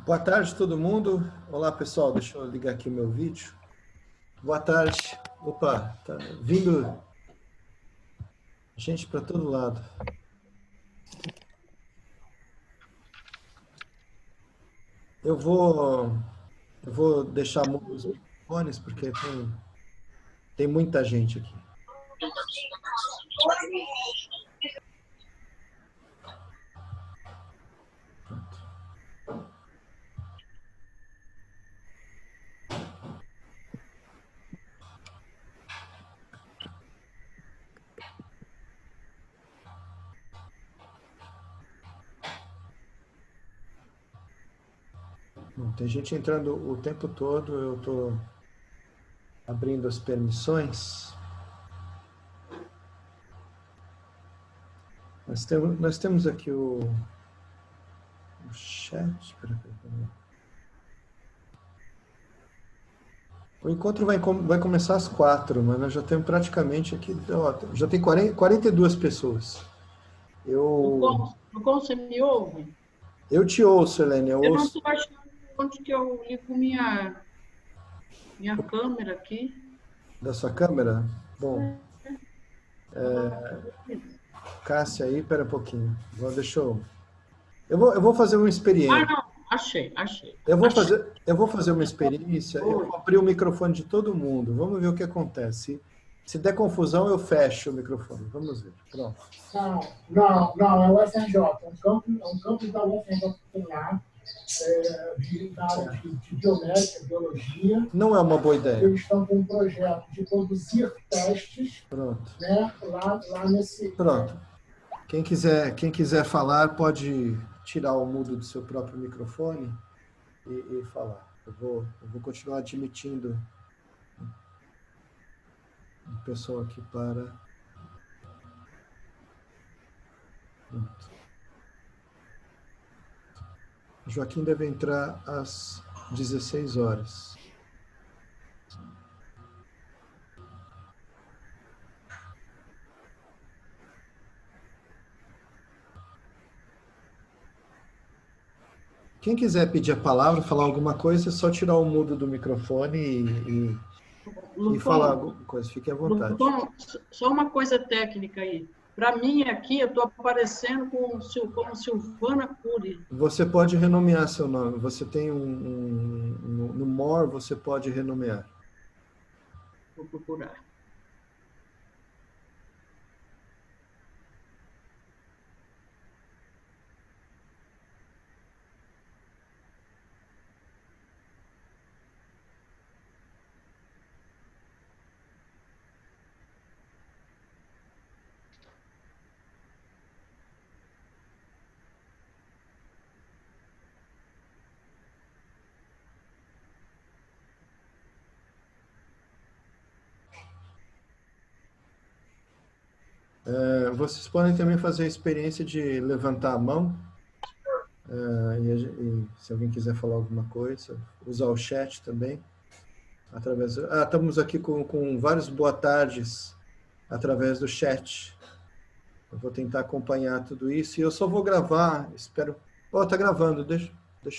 Boa tarde, todo mundo. Olá, pessoal. Deixa eu ligar aqui o meu vídeo. Boa tarde. Opa, tá vindo gente para todo lado. Eu vou deixar mudo os microfones porque tem muita gente aqui. Bom, tem gente entrando o tempo todo. Eu estou abrindo as permissões. Nós temos aqui o chat. Peraí. O encontro vai começar às 4, mas nós já temos praticamente aqui, ó, já tem 42 pessoas. Lucão, você me ouve? Eu te ouço, Helene, eu não ouço. estou achando onde que eu ligo minha câmera aqui. Da sua câmera? Bom, Cássia aí, pera um pouquinho. Deixa eu vou fazer uma experiência. Não, achei. Eu vou fazer uma experiência, eu vou abrir o microfone de todo mundo. Vamos ver o que acontece. Se der confusão, eu fecho o microfone. Vamos ver. Pronto. Não, é o SNJ. É um campo da UFRJ que tem lá, da área de biomédica, biologia. Não é uma boa ideia. Eles estão com um projeto de produzir testes. Pronto. Né, lá nesse... Pronto. Quem quiser falar, pode tirar o mudo do seu próprio microfone e falar. Eu vou continuar admitindo o pessoal aqui para... Pronto. Joaquim deve entrar às 16 horas. Quem quiser pedir a palavra, falar alguma coisa, é só tirar o mudo do microfone e falar alguma coisa. Fique à vontade. Lucão, só uma coisa técnica aí. Para mim, aqui, eu estou aparecendo como Silvana Cury. Você pode renomear seu nome. Você tem no More, você pode renomear. Vou procurar. Vocês podem também fazer a experiência de levantar a mão. E se alguém quiser falar alguma coisa, usar o chat também. Estamos aqui com vários boa tardes através do chat. Eu vou tentar acompanhar tudo isso e eu só vou gravar, espero... Tá gravando, deixa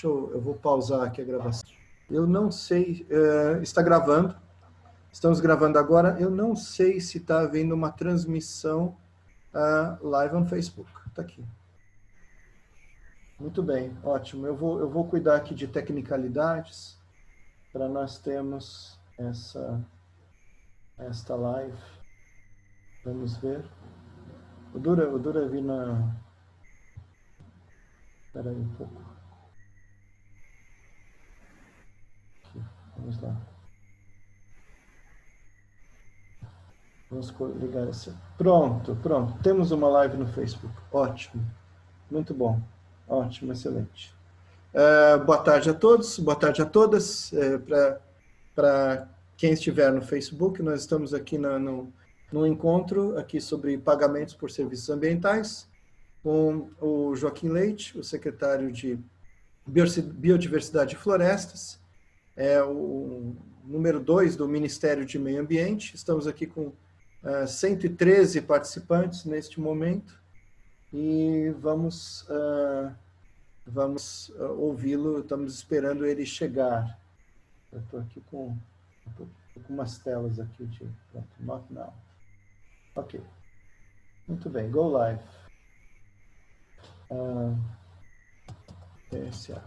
eu vou pausar aqui a gravação. Eu não sei, está gravando, estamos gravando agora, eu não sei se está havendo uma transmissão live no Facebook, está aqui. Muito bem, ótimo, eu vou cuidar aqui de tecnicalidades para nós termos esta live. Vamos ver. O Dura vir na... Espera aí um pouco. Aqui, vamos lá. Vamos ligar esse... Pronto. Temos uma live no Facebook. Ótimo. Muito bom. Ótimo, excelente. Boa tarde a todos, boa tarde a todas. Para quem estiver no Facebook, nós estamos aqui no encontro aqui sobre pagamentos por serviços ambientais, com o Joaquim Leite, o secretário de Biodiversidade e Florestas, o número 2 do Ministério de Meio Ambiente. Estamos aqui com 113 participantes neste momento e vamos vamos ouvi-lo, estamos esperando ele chegar. Eu estou aqui tô com umas telas aqui de... Pronto, not now. Ok. Muito bem, go live. PSA.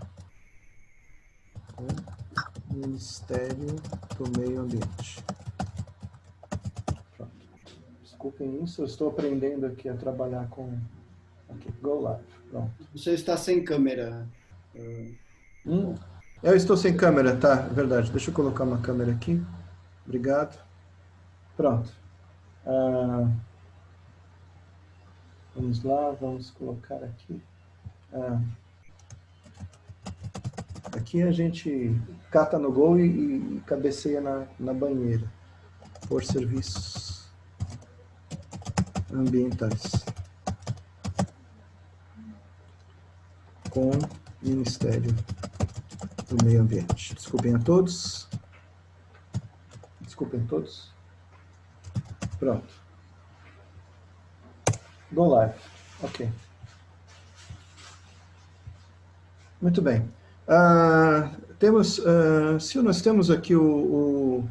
Ministério do Meio Ambiente. Pronto. Desculpem isso, eu estou aprendendo aqui a trabalhar com... Ok, go live. Pronto. Você está sem câmera. Eu estou sem câmera, tá? É verdade. Deixa eu colocar uma câmera aqui. Obrigado. Pronto. Vamos lá, vamos colocar aqui. Aqui a gente cata no gol e cabeceia na banheira, por serviços ambientais, com o Ministério do Meio Ambiente. Desculpem a todos. Desculpem todos. Pronto. Go live. Ok. Muito bem. Se nós temos aqui o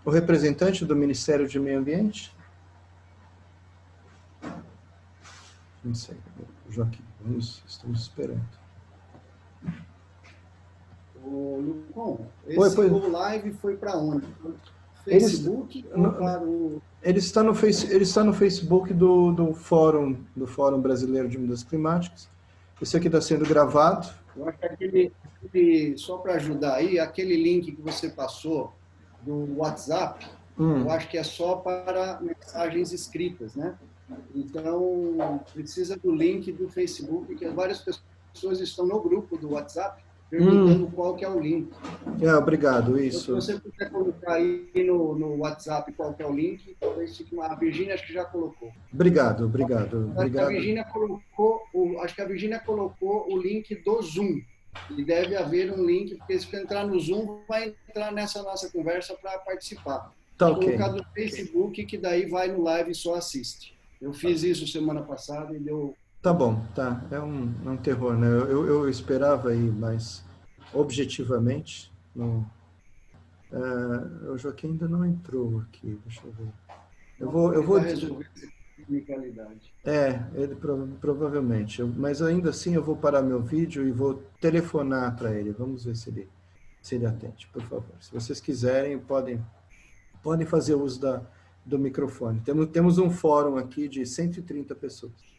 representante do Ministério do Meio Ambiente. Não sei, Joaquim, estamos esperando. Lucon, esse Go Live foi para onde? Facebook ou para o... Ele está no Facebook do Fórum Brasileiro de Mudanças Climáticas. Esse aqui está sendo gravado. Eu acho que só para ajudar aí, aquele link que você passou do WhatsApp, eu acho que é só para mensagens escritas, né? Então, precisa do link do Facebook, que várias pessoas estão no grupo do WhatsApp perguntando qual que é o link. Obrigado, isso. Então, se você puder colocar aí no WhatsApp qual que é o link, talvez fique a Virgínia acho que já colocou. Obrigado. Acho que a Virgínia colocou o link do Zoom. E deve haver um link, porque se você entrar no Zoom, vai entrar nessa nossa conversa para participar. Tá, ok. Colocar no Facebook, que daí vai no live e só assiste. Eu fiz isso semana passada e deu... Tá bom, tá. É um terror, né? Eu esperava aí, mas objetivamente, não. O Joaquim ainda não entrou aqui, deixa eu ver. Eu vou resolver essa tecnicalidade. Ele provavelmente. Mas ainda assim eu vou parar meu vídeo e vou telefonar para ele. Vamos ver se ele atende, por favor. Se vocês quiserem, podem fazer uso do microfone. Temos um fórum aqui de 130 pessoas.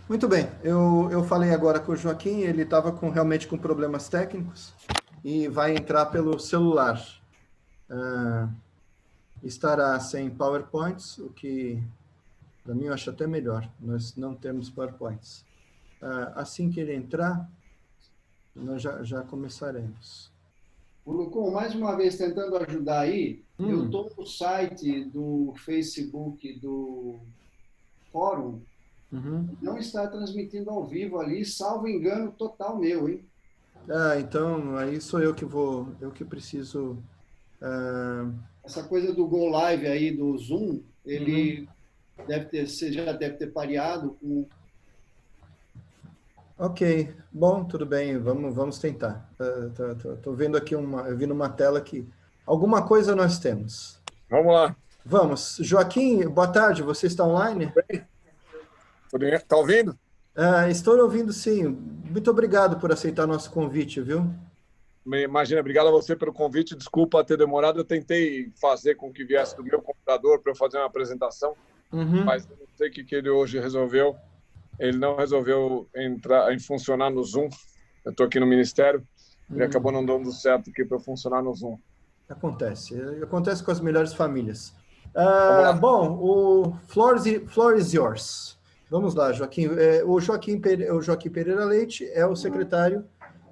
Muito bem, eu falei agora com o Joaquim, ele estava realmente com problemas técnicos e vai entrar pelo celular. Estará sem PowerPoints, o que, para mim, eu acho até melhor. Nós não temos PowerPoints. Assim que ele entrar, nós já começaremos. Lucum, mais uma vez tentando ajudar aí, eu estou no site do Facebook do Fórum, não está transmitindo ao vivo ali, salvo engano total meu, hein? Ah, então aí sou eu que vou, eu que preciso. Essa coisa do Go Live aí do Zoom, ele você já deve ter pareado com. Ok, bom, tudo bem, vamos tentar. Tô vendo aqui eu vi numa tela que alguma coisa nós temos. Vamos lá. Vamos, Joaquim, boa tarde, você está online? Está ouvindo? Estou ouvindo, sim. Muito obrigado por aceitar nosso convite, viu? Imagina, obrigado a você pelo convite. Desculpa ter demorado. Eu tentei fazer com que viesse do meu computador para eu fazer uma apresentação, mas não sei o que ele hoje resolveu. Ele não resolveu entrar em funcionar no Zoom. Eu estou aqui no Ministério. Ele acabou não dando certo aqui para funcionar no Zoom. Acontece com as melhores famílias. Bom, o floor is yours. Vamos lá, Joaquim. O Joaquim Pereira Leite é o secretário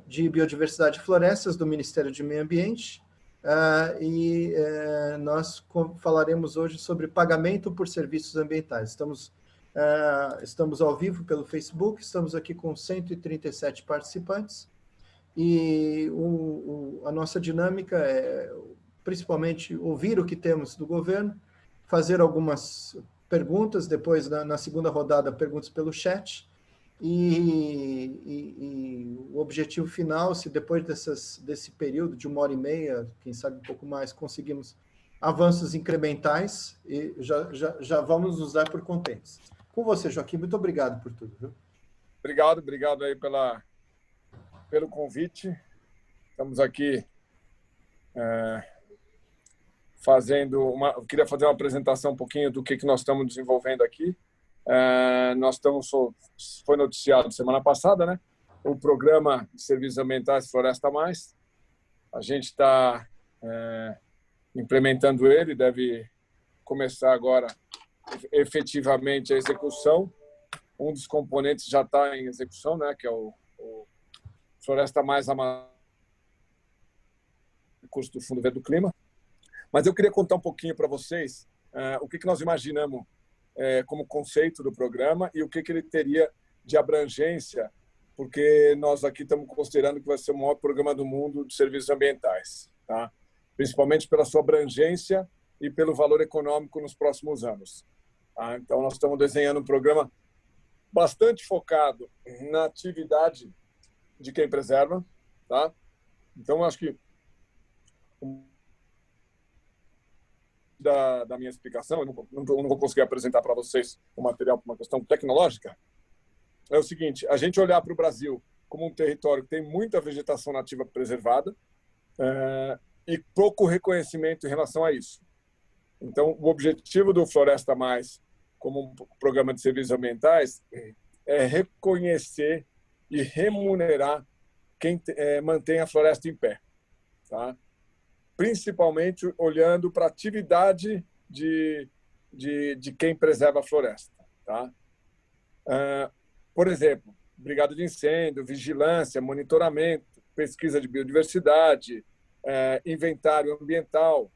de Biodiversidade e Florestas do Ministério de Meio Ambiente, nós falaremos hoje sobre pagamento por serviços ambientais. Estamos ao vivo pelo Facebook, estamos aqui com 137 participantes, e a nossa dinâmica é principalmente ouvir o que temos do governo, fazer algumas perguntas, depois na segunda rodada perguntas pelo chat, e o objetivo final, se depois desse período de 1h30, quem sabe um pouco mais, conseguimos avanços incrementais, e já vamos nos dar por contentes. Com você, Joaquim, muito obrigado por tudo. Viu? Obrigado aí pelo convite. Estamos aqui queria fazer uma apresentação um pouquinho do que nós estamos desenvolvendo aqui. Foi noticiado semana passada, né? O programa de serviços ambientais Floresta Mais. A gente está implementando ele, deve começar agora efetivamente a execução. Um dos componentes já está em execução, né? Que é o Floresta Mais recurso do Fundo Verde do Clima. Mas eu queria contar um pouquinho para vocês o que nós imaginamos como conceito do programa e o que ele teria de abrangência, porque nós aqui estamos considerando que vai ser o maior programa do mundo de serviços ambientais, tá? Principalmente pela sua abrangência e pelo valor econômico nos próximos anos. Tá? Então, nós estamos desenhando um programa bastante focado na atividade de quem preserva. Tá? Então, acho que da minha explicação, eu não vou conseguir apresentar para vocês o material por uma questão tecnológica, é o seguinte: a gente olhar para o Brasil como um território que tem muita vegetação nativa preservada e pouco reconhecimento em relação a isso. Então, o objetivo do Floresta Mais, como um programa de serviços ambientais, é reconhecer e remunerar quem mantém a floresta em pé, tá? Principalmente olhando para a atividade de quem preserva a floresta. Tá? Por exemplo, brigada de incêndio, vigilância, monitoramento, pesquisa de biodiversidade, inventário ambiental,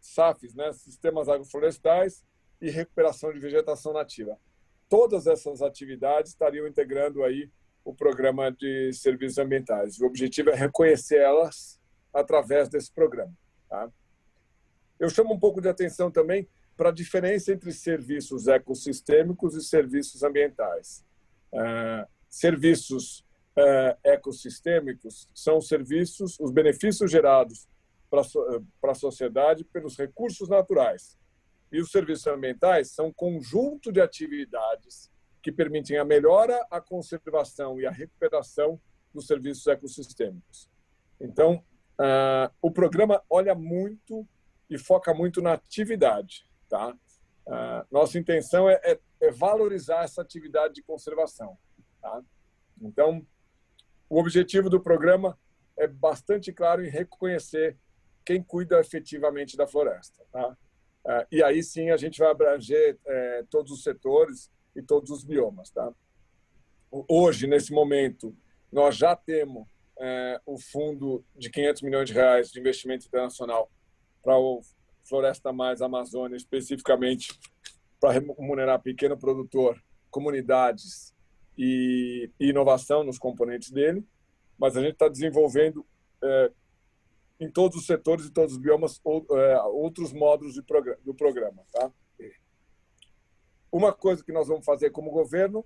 SAFs, né? Sistemas agroflorestais e recuperação de vegetação nativa. Todas essas atividades estariam integrando aí o programa de serviços ambientais. O objetivo é reconhecer elas através desse programa. Tá? Eu chamo um pouco de atenção também para a diferença entre serviços ecossistêmicos e serviços ambientais. Serviços ecossistêmicos são serviços, os benefícios gerados para a sociedade pelos recursos naturais. E os serviços ambientais são um conjunto de atividades que permitem a melhora, a conservação e a recuperação dos serviços ecossistêmicos. Então, o programa olha muito e foca muito na atividade. Tá? Nossa intenção é valorizar essa atividade de conservação. Tá? Então, o objetivo do programa é bastante claro em reconhecer quem cuida efetivamente da floresta. Tá? E aí sim a gente vai abranger todos os setores e todos os biomas. Tá? Hoje, nesse momento, nós já temos o fundo de 500 milhões de reais de investimento internacional para o Floresta Mais Amazônia, especificamente para remunerar pequeno produtor, comunidades e inovação nos componentes dele. Mas a gente está desenvolvendo em todos os setores e todos os biomas outros módulos do programa. Tá? Uma coisa que nós vamos fazer como governo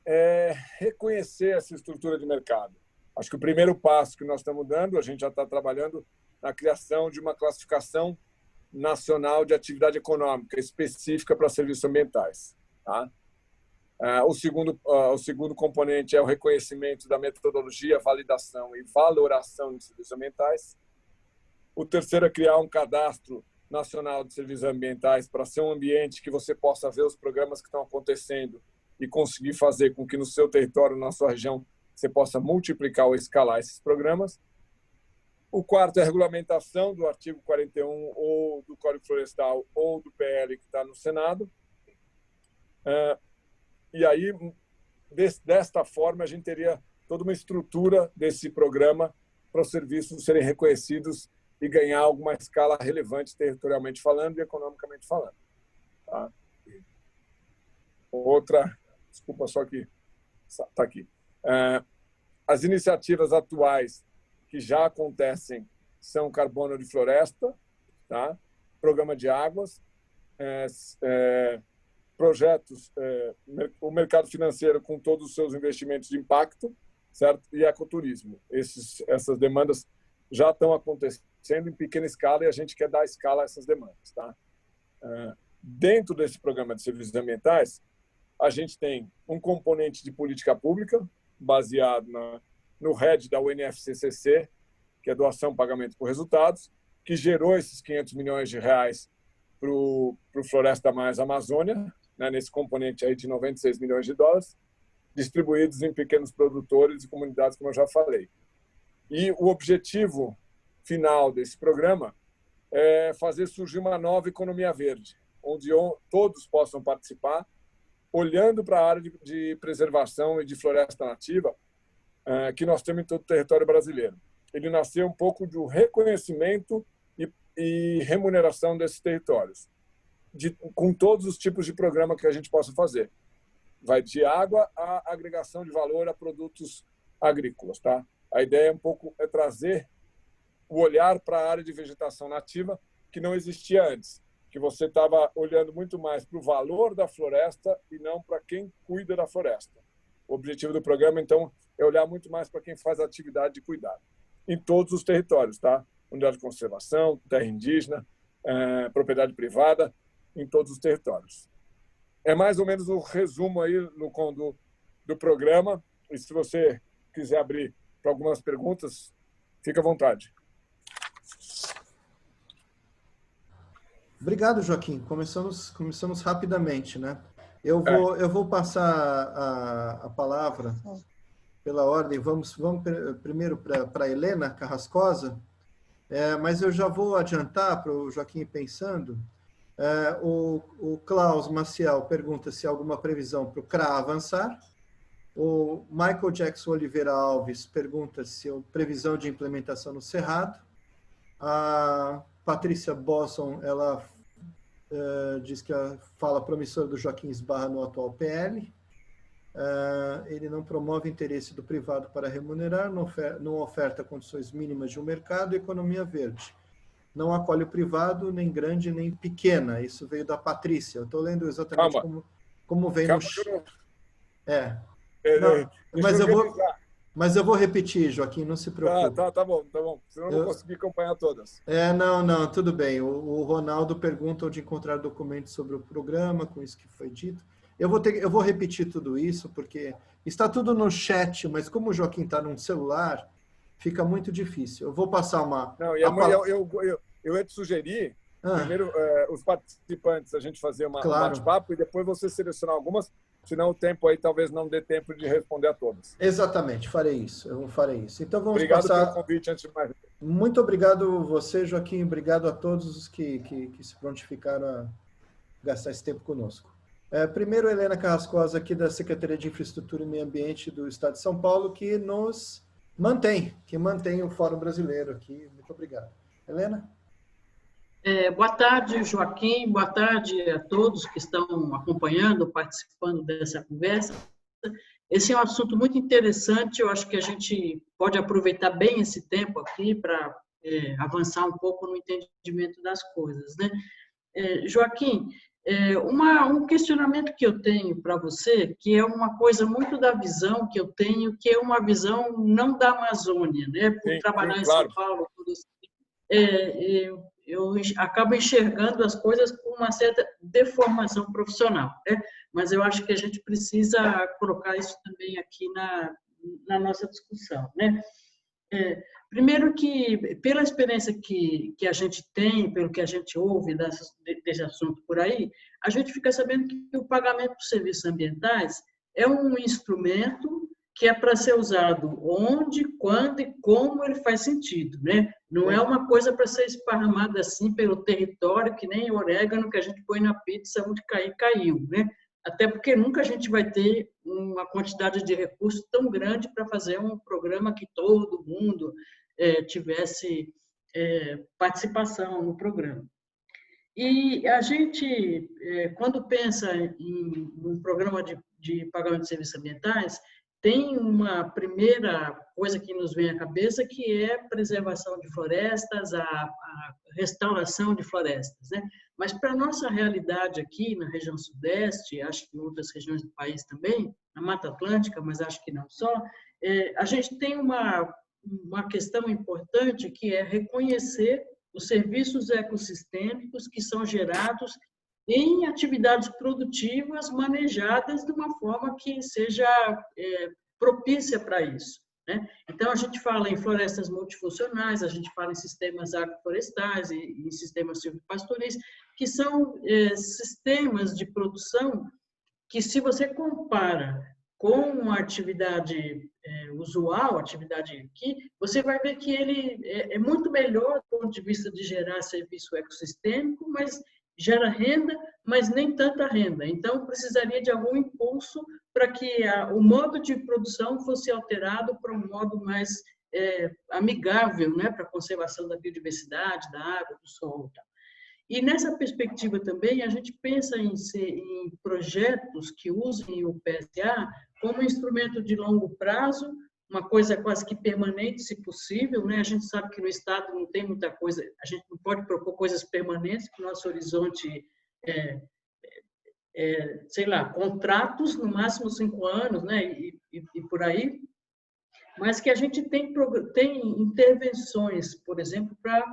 é reconhecer essa estrutura de mercado. Acho que o primeiro passo que nós estamos dando, a gente já está trabalhando na criação de uma classificação nacional de atividade econômica específica para serviços ambientais. Tá? O segundo componente é o reconhecimento da metodologia, validação e valoração de serviços ambientais. O terceiro é criar um cadastro nacional de serviços ambientais para ser um ambiente que você possa ver os programas que estão acontecendo e conseguir fazer com que no seu território, na sua região, você possa multiplicar ou escalar esses programas. O quarto é a regulamentação do artigo 41 ou do Código Florestal ou do PL que está no Senado. E aí, desta forma, a gente teria toda uma estrutura desse programa para os serviços serem reconhecidos e ganhar alguma escala relevante territorialmente falando e economicamente falando. Tá? Outra, desculpa só que está aqui. As iniciativas atuais que já acontecem são carbono de floresta, tá? Programa de águas, projetos, o mercado financeiro com todos os seus investimentos de impacto, certo? E ecoturismo. Essas demandas já estão acontecendo em pequena escala e a gente quer dar escala a essas demandas. Tá? Dentro desse programa de serviços ambientais, a gente tem um componente de política pública, baseado no RED da UNFCCC, que é doação, pagamento por resultados, que gerou esses 500 milhões de reais para o Floresta Mais Amazônia, né, nesse componente aí de 96 milhões de dólares, distribuídos em pequenos produtores e comunidades, como eu já falei. E o objetivo final desse programa é fazer surgir uma nova economia verde, onde todos possam participar, olhando para a área de preservação e de floresta nativa que nós temos em todo o território brasileiro. Ele nasceu um pouco do reconhecimento e remuneração desses territórios, com todos os tipos de programa que a gente possa fazer. Vai de água à agregação de valor a produtos agrícolas. Tá? A ideia é trazer o olhar para a área de vegetação nativa que não existia antes, que você estava olhando muito mais para o valor da floresta e não para quem cuida da floresta. O objetivo do programa, então, é olhar muito mais para quem faz a atividade de cuidado, em todos os territórios, tá? Unidade de conservação, terra indígena, propriedade privada, em todos os territórios. É mais ou menos o resumo aí, Lucon, do programa, e se você quiser abrir para algumas perguntas, fique à vontade. Obrigado, Joaquim. Começamos rapidamente, né? Eu vou passar a palavra pela ordem. Vamos primeiro para a Helena Carrascosa, mas eu já vou adiantar para o Joaquim pensando. O Klaus Maciel pergunta se há alguma previsão para o CRA avançar. O Michael Jackson Oliveira Alves pergunta se há previsão de implementação no Cerrado. A Patrícia Bosson, ela diz que a fala promissora do Joaquim esbarra no atual PL. Ele não promove interesse do privado para remunerar, não oferta condições mínimas de um mercado e economia verde. Não acolhe o privado, nem grande, nem pequena. Isso veio da Patrícia. Eu estou lendo exatamente como vem no... Mas eu vou repetir, Joaquim, não se preocupe. Tá bom. Senão eu não vou conseguir acompanhar todas. Não, tudo bem. O Ronaldo pergunta onde encontrar documentos sobre o programa, com isso que foi dito. Eu vou repetir tudo isso, porque está tudo no chat, mas como o Joaquim está num celular, fica muito difícil. Eu vou passar uma... Não, eu ia te sugerir, primeiro, os participantes, a gente fazer um bate-papo e depois você selecionar algumas, senão o tempo aí talvez não dê tempo de responder a todas. Exatamente, farei isso. Então vamos obrigado passar... pelo convite, antes de mais. Muito obrigado você, Joaquim. Obrigado a todos os que se prontificaram a gastar esse tempo conosco. Primeiro, Helena Carrascosa, aqui da Secretaria de Infraestrutura e Meio Ambiente do Estado de São Paulo, que nos que mantém o Fórum Brasileiro aqui. Muito obrigado. Helena? Boa tarde, Joaquim. Boa tarde a todos que estão acompanhando, participando dessa conversa. Esse é um assunto muito interessante. Eu acho que a gente pode aproveitar bem esse tempo aqui para avançar um pouco no entendimento das coisas, né? Joaquim, um questionamento que eu tenho para você, que é uma coisa muito da visão que eu tenho, que é uma visão não da Amazônia, né? Por trabalhar em São Paulo, eu acabo enxergando as coisas com uma certa deformação profissional, né? Mas eu acho que a gente precisa colocar isso também aqui na nossa discussão, né? Primeiro que, pela experiência que a gente tem, pelo que a gente ouve desse assunto por aí, a gente fica sabendo que o pagamento por serviços ambientais é um instrumento que é para ser usado onde, quando e como ele faz sentido, né? Não é uma coisa para ser esparramada assim pelo território, que nem orégano que a gente põe na pizza, onde cair, caiu, né? Até porque nunca a gente vai ter uma quantidade de recursos tão grande para fazer um programa que todo mundo tivesse participação no programa. E a gente, quando pensa em um programa de pagamento de serviços ambientais, tem uma primeira coisa que nos vem à cabeça, que é a preservação de florestas, a restauração de florestas, né? Mas para a nossa realidade aqui na região sudeste, acho que em outras regiões do país também, na Mata Atlântica, mas acho que não só, a gente tem uma questão importante, que é reconhecer os serviços ecossistêmicos que são gerados em atividades produtivas manejadas de uma forma que seja propícia para isso, né? Então, a gente fala em florestas multifuncionais, a gente fala em sistemas agroflorestais e em sistemas silvopastoris, que são sistemas de produção que, se você compara com a atividade usual, a atividade aqui, você vai ver que ele é muito melhor do ponto de vista de gerar serviço ecossistêmico, mas gera renda, mas nem tanta renda. Então, precisaria de algum impulso para que o modo de produção fosse alterado para um modo mais amigável, né, para a conservação da biodiversidade, da água, do solo. E nessa perspectiva também, a gente pensa em projetos que usem o PSA como instrumento de longo prazo, uma coisa quase que permanente, se possível, né? A gente sabe que no Estado não tem muita coisa, a gente não pode propor coisas permanentes, porque o nosso horizonte sei lá, contratos, no máximo 5 anos, né? E por aí, mas que a gente tem intervenções, por exemplo, para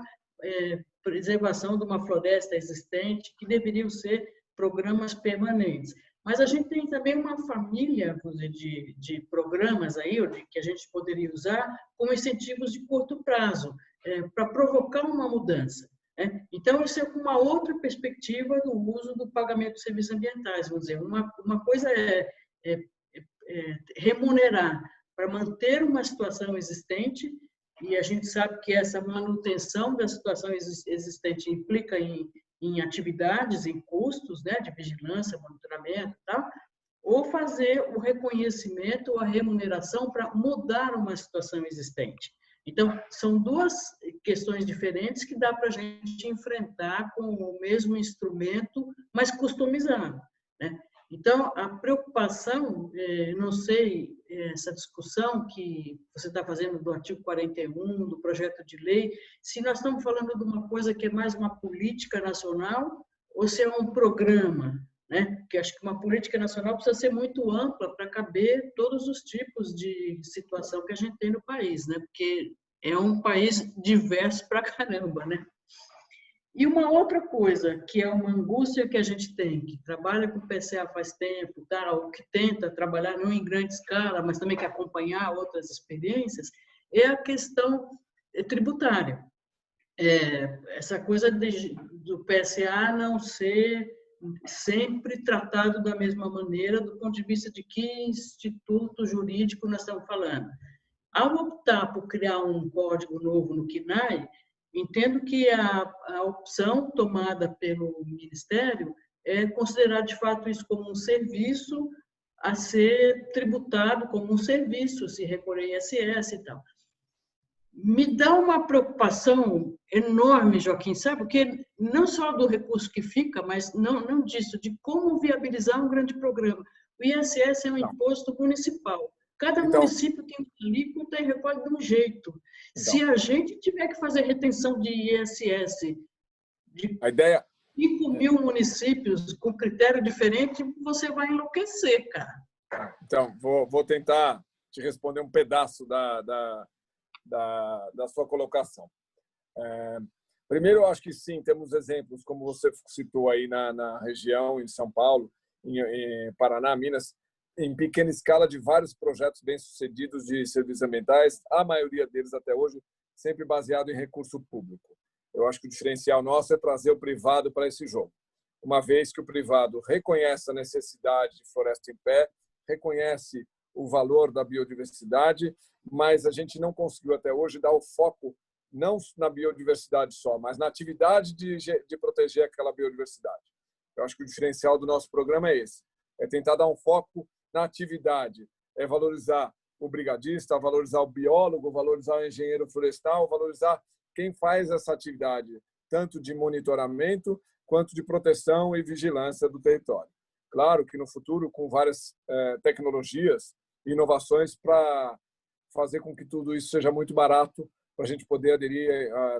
preservação de uma floresta existente, que deveriam ser programas permanentes. Mas a gente tem também uma família de programas aí, que a gente poderia usar como incentivos de curto prazo, para provocar uma mudança, né? Então, isso é uma outra perspectiva do uso do pagamento de serviços ambientais. Vamos dizer, uma coisa é remunerar para manter uma situação existente, e a gente sabe que essa manutenção da situação existente implica em atividades, em custos, né, de vigilância, monitoramento e tal, ou fazer o reconhecimento ou a remuneração para mudar uma situação existente. Então, são duas questões diferentes que dá para a gente enfrentar com o mesmo instrumento, mas customizado, né? Então, a preocupação, não sei, essa discussão que você está fazendo do artigo 41, do projeto de lei, se nós estamos falando de uma coisa que é mais uma política nacional ou se é um programa, né? Porque acho que uma política nacional precisa ser muito ampla para caber todos os tipos de situação que a gente tem no país, né? Porque é um país diverso para caramba, né? E uma outra coisa, que é uma angústia que a gente tem, que trabalha com PCA faz tempo, tal, que tenta trabalhar não em grande escala, mas também quer acompanhar outras experiências, é a questão tributária. Essa coisa do PSA não ser sempre tratado da mesma maneira, do ponto de vista de que instituto jurídico nós estamos falando. Ao optar por criar um código novo no CNAE, entendo que a opção tomada pelo Ministério é considerar, de fato, isso como um serviço a ser tributado como um serviço, se recorrer ISS e tal. me dá uma preocupação enorme, Joaquim, sabe? Porque não só do recurso que fica, mas não disso, de como viabilizar um grande programa. O ISS é um imposto municipal. Cada município tem uma alíquota e recolhe de um jeito. Se a gente tiver que fazer retenção de ISS de 5 mil municípios com critério diferente, você vai enlouquecer, cara. Então, vou tentar te responder um pedaço da sua colocação. Primeiro, eu acho que sim, temos exemplos, como você citou aí na região, em São Paulo, em Paraná, Minas, em pequena escala, de vários projetos bem-sucedidos de serviços ambientais, a maioria deles até hoje sempre baseado em recurso público. Eu acho que o diferencial nosso é trazer o privado para esse jogo, uma vez que o privado reconhece a necessidade de floresta em pé, reconhece o valor da biodiversidade, mas a gente não conseguiu até hoje dar o foco não na biodiversidade só, mas na atividade de proteger aquela biodiversidade. Eu acho que o diferencial do nosso programa é esse, é tentar dar um foco na atividade, é valorizar o brigadista, valorizar o biólogo, valorizar o engenheiro florestal, valorizar quem faz essa atividade, tanto de monitoramento quanto de proteção e vigilância do território. Claro que no futuro, com várias tecnologias e inovações para fazer com que tudo isso seja muito barato, para a gente poder aderir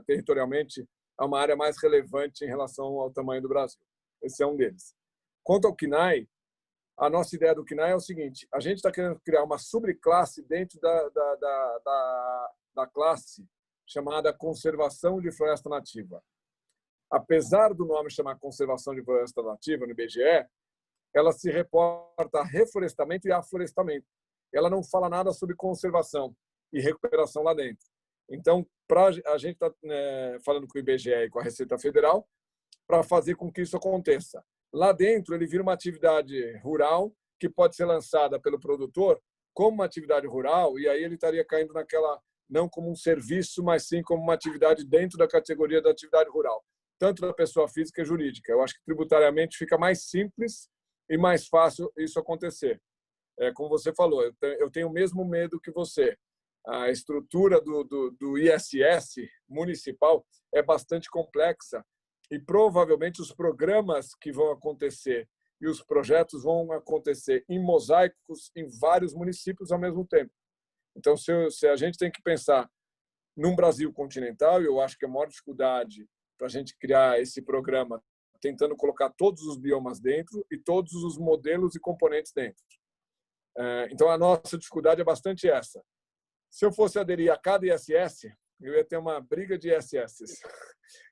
territorialmente a uma área mais relevante em relação ao tamanho do Brasil. Esse é um deles. Quanto ao CNAE, a nossa ideia do CNAE é o seguinte, a gente está querendo criar uma subclasse dentro da classe chamada conservação de floresta nativa. Apesar do nome chamar conservação de floresta nativa no IBGE, ela se reporta a reflorestamento e aflorestamento. Ela não fala nada sobre conservação e recuperação lá dentro. Então, a gente está falando com o IBGE e com a Receita Federal para fazer com que isso aconteça. Lá dentro, ele vira uma atividade rural que pode ser lançada pelo produtor como uma atividade rural, e aí ele estaria caindo naquela, não como um serviço, mas sim como uma atividade dentro da categoria da atividade rural, tanto da pessoa física e jurídica. Eu acho que tributariamente fica mais simples e mais fácil isso acontecer. Como você falou, eu tenho o mesmo medo que você. A estrutura do ISS municipal é bastante complexa e provavelmente os programas que vão acontecer e os projetos vão acontecer em mosaicos em vários municípios ao mesmo tempo. Então, se a gente tem que pensar num Brasil continental, eu acho que a maior dificuldade para a gente criar esse programa, tentando colocar todos os biomas dentro e todos os modelos e componentes dentro. Então, a nossa dificuldade é bastante essa. Se eu fosse aderir a cada ISS, eu ia ter uma briga de ISS,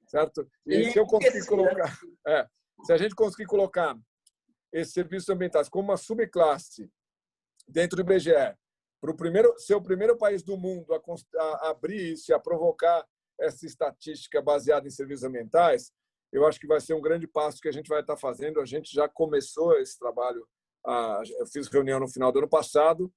certo? E se eu conseguir colocar, se a gente conseguir colocar esses serviços ambientais como uma subclasse dentro do IBGE, ser o primeiro país do mundo a abrir isso e a provocar essa estatística baseada em serviços ambientais, eu acho que vai ser um grande passo que a gente vai estar fazendo. A gente já começou esse trabalho. Eu fiz reunião no final do ano passado,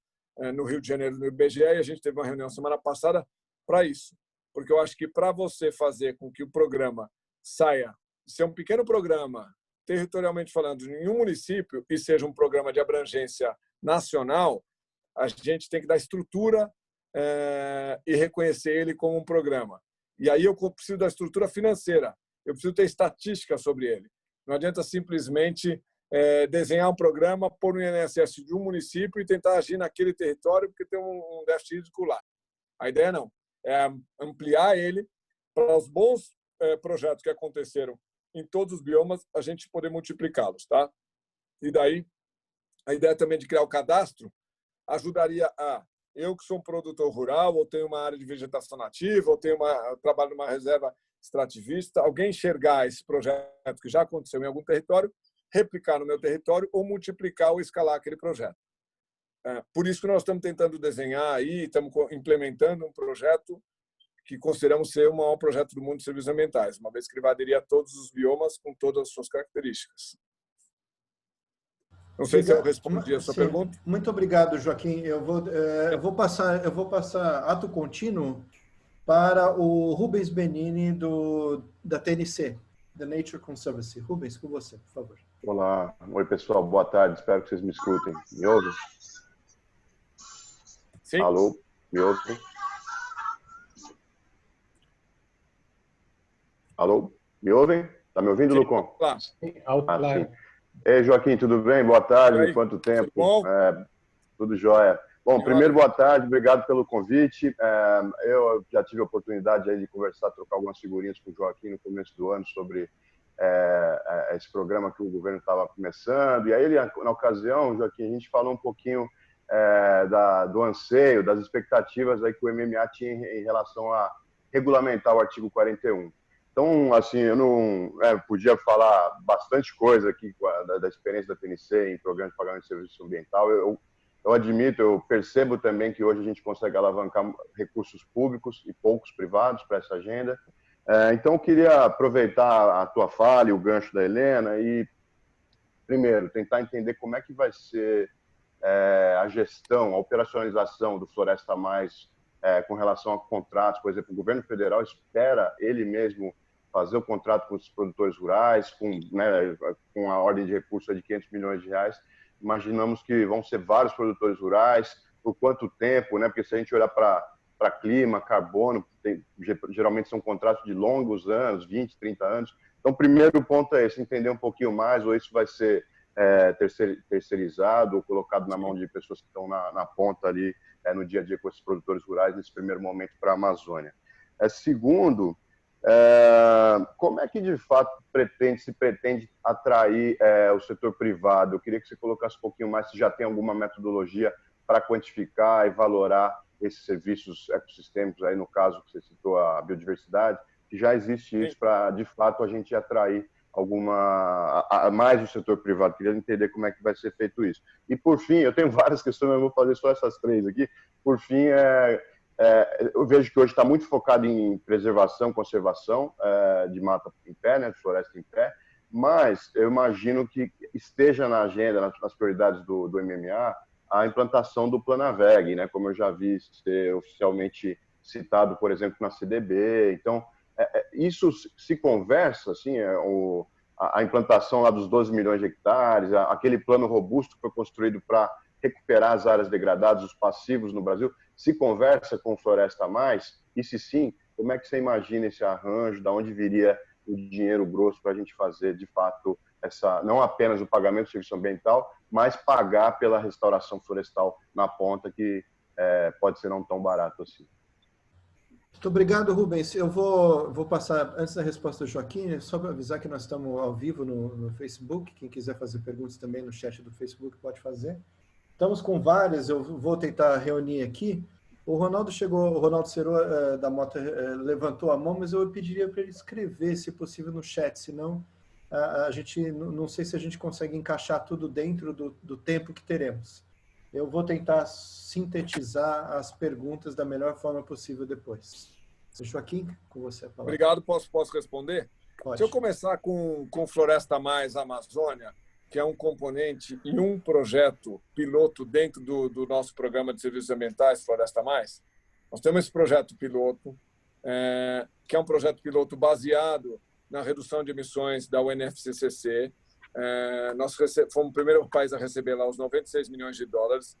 no Rio de Janeiro, no IBGE, e a gente teve uma reunião semana passada para isso. Porque eu acho que para você fazer com que o programa saia de ser um pequeno programa, territorialmente falando, em um município, e seja um programa de abrangência nacional, a gente tem que dar estrutura e reconhecer ele como um programa. E aí eu preciso da estrutura financeira, eu preciso ter estatística sobre ele. Não adianta simplesmente desenhar um programa, pôr no INSS de um município e tentar agir naquele território porque tem um déficit hídrico lá. A ideia não. É ampliar ele para os bons projetos que aconteceram em todos os biomas, a gente poder multiplicá-los, tá? E daí, a ideia também de criar o cadastro ajudaria eu que sou um produtor rural, ou tenho uma área de vegetação nativa, ou trabalho numa reserva extrativista, alguém enxergar esse projeto que já aconteceu em algum território, replicar no meu território ou multiplicar ou escalar aquele projeto. Por isso que nós estamos tentando desenhar aí, estamos implementando um projeto que consideramos ser o maior projeto do mundo de serviços ambientais, uma vez que ele vai aderir a todos os biomas com todas as suas características. Não sei se eu respondi a sua pergunta. Muito obrigado, Joaquim. Eu vou passar ato contínuo para o Rubens Benini, da TNC, da Nature Conservancy. Rubens, com você, por favor. Olá. Oi, pessoal. Boa tarde. Espero que vocês me escutem. Me ouvem? Sim. Alô? Me ouvem? Alô? Me ouvem? Tá me ouvindo, Lucon? Claro. Sim. Ei, Joaquim, tudo bem? Boa tarde. Quanto tempo? Tudo bom? Tudo jóia. Bom, primeiro, boa tarde. Obrigado pelo convite. Eu já tive a oportunidade aí de conversar, trocar algumas figurinhas com o Joaquim no começo do ano sobre esse programa que o governo estava começando. E aí, na ocasião, Joaquim, a gente falou um pouquinho do anseio, das expectativas aí que o MMA tinha em relação a regulamentar o artigo 41. Então, assim, eu não podia falar bastante coisa aqui da experiência da TNC em programas de pagamento de serviço ambiental. Eu admito, eu percebo também que hoje a gente consegue alavancar recursos públicos e poucos privados para essa agenda. Então, eu queria aproveitar a tua fala e o gancho da Helena e, primeiro, tentar entender como é que vai ser a gestão, a operacionalização do Floresta Mais com relação a contratos. Por exemplo, o governo federal espera ele mesmo fazer o contrato com os produtores rurais, com a ordem de recursos de 500 milhões de reais. Imaginamos que vão ser vários produtores rurais, por quanto tempo, né? Porque se a gente olhar para clima, carbono, geralmente são contratos de longos anos, 20, 30 anos. Então, o primeiro ponto é esse, entender um pouquinho mais, ou isso vai ser terceirizado ou colocado na mão de pessoas que estão na ponta ali no dia a dia com esses produtores rurais nesse primeiro momento para a Amazônia. Segundo, como é que de fato se pretende atrair o setor privado? Eu queria que você colocasse um pouquinho mais se já tem alguma metodologia para quantificar e valorar esses serviços ecossistêmicos, aí no caso que você citou a biodiversidade, que já existe isso para de fato a gente atrair mais o setor privado. Queria entender como é que vai ser feito isso. E por fim, eu tenho várias questões, mas eu vou fazer só essas três aqui. Por fim, eu vejo que hoje está muito focado em preservação, conservação de mata em pé, né, de floresta em pé, mas eu imagino que esteja na agenda, nas prioridades do MMA, a implantação do Planaveg, né, como eu já vi ser oficialmente citado, por exemplo, na CDB. Então, isso se conversa, assim, a implantação lá dos 12 milhões de hectares, aquele plano robusto que foi construído para recuperar as áreas degradadas, os passivos no Brasil, se conversa com Floresta Mais? E se sim, como é que você imagina esse arranjo, de onde viria o dinheiro grosso para a gente fazer, de fato, não apenas o pagamento do serviço ambiental, mas pagar pela restauração florestal na ponta, que pode ser não tão barato assim. Muito obrigado, Rubens. Eu vou passar, antes da resposta do Joaquim, só para avisar que nós estamos ao vivo no Facebook. Quem quiser fazer perguntas também no chat do Facebook pode fazer. Estamos com várias, eu vou tentar reunir aqui. O Ronaldo Cerô da Mota levantou a mão, mas eu pediria para ele escrever, se possível, no chat, senão a gente não sei se a gente consegue encaixar tudo dentro do tempo que teremos. Eu vou tentar sintetizar as perguntas da melhor forma possível depois. Joaquim, com você a palavra. Obrigado, posso responder? Pode. Se eu começar com Floresta Mais Amazônia, que é um componente e um projeto piloto dentro do nosso programa de serviços ambientais, Floresta Mais. Nós temos esse projeto piloto, que é um projeto piloto baseado na redução de emissões da UNFCCC. Nós fomos o primeiro país a receber lá os 96 milhões de dólares.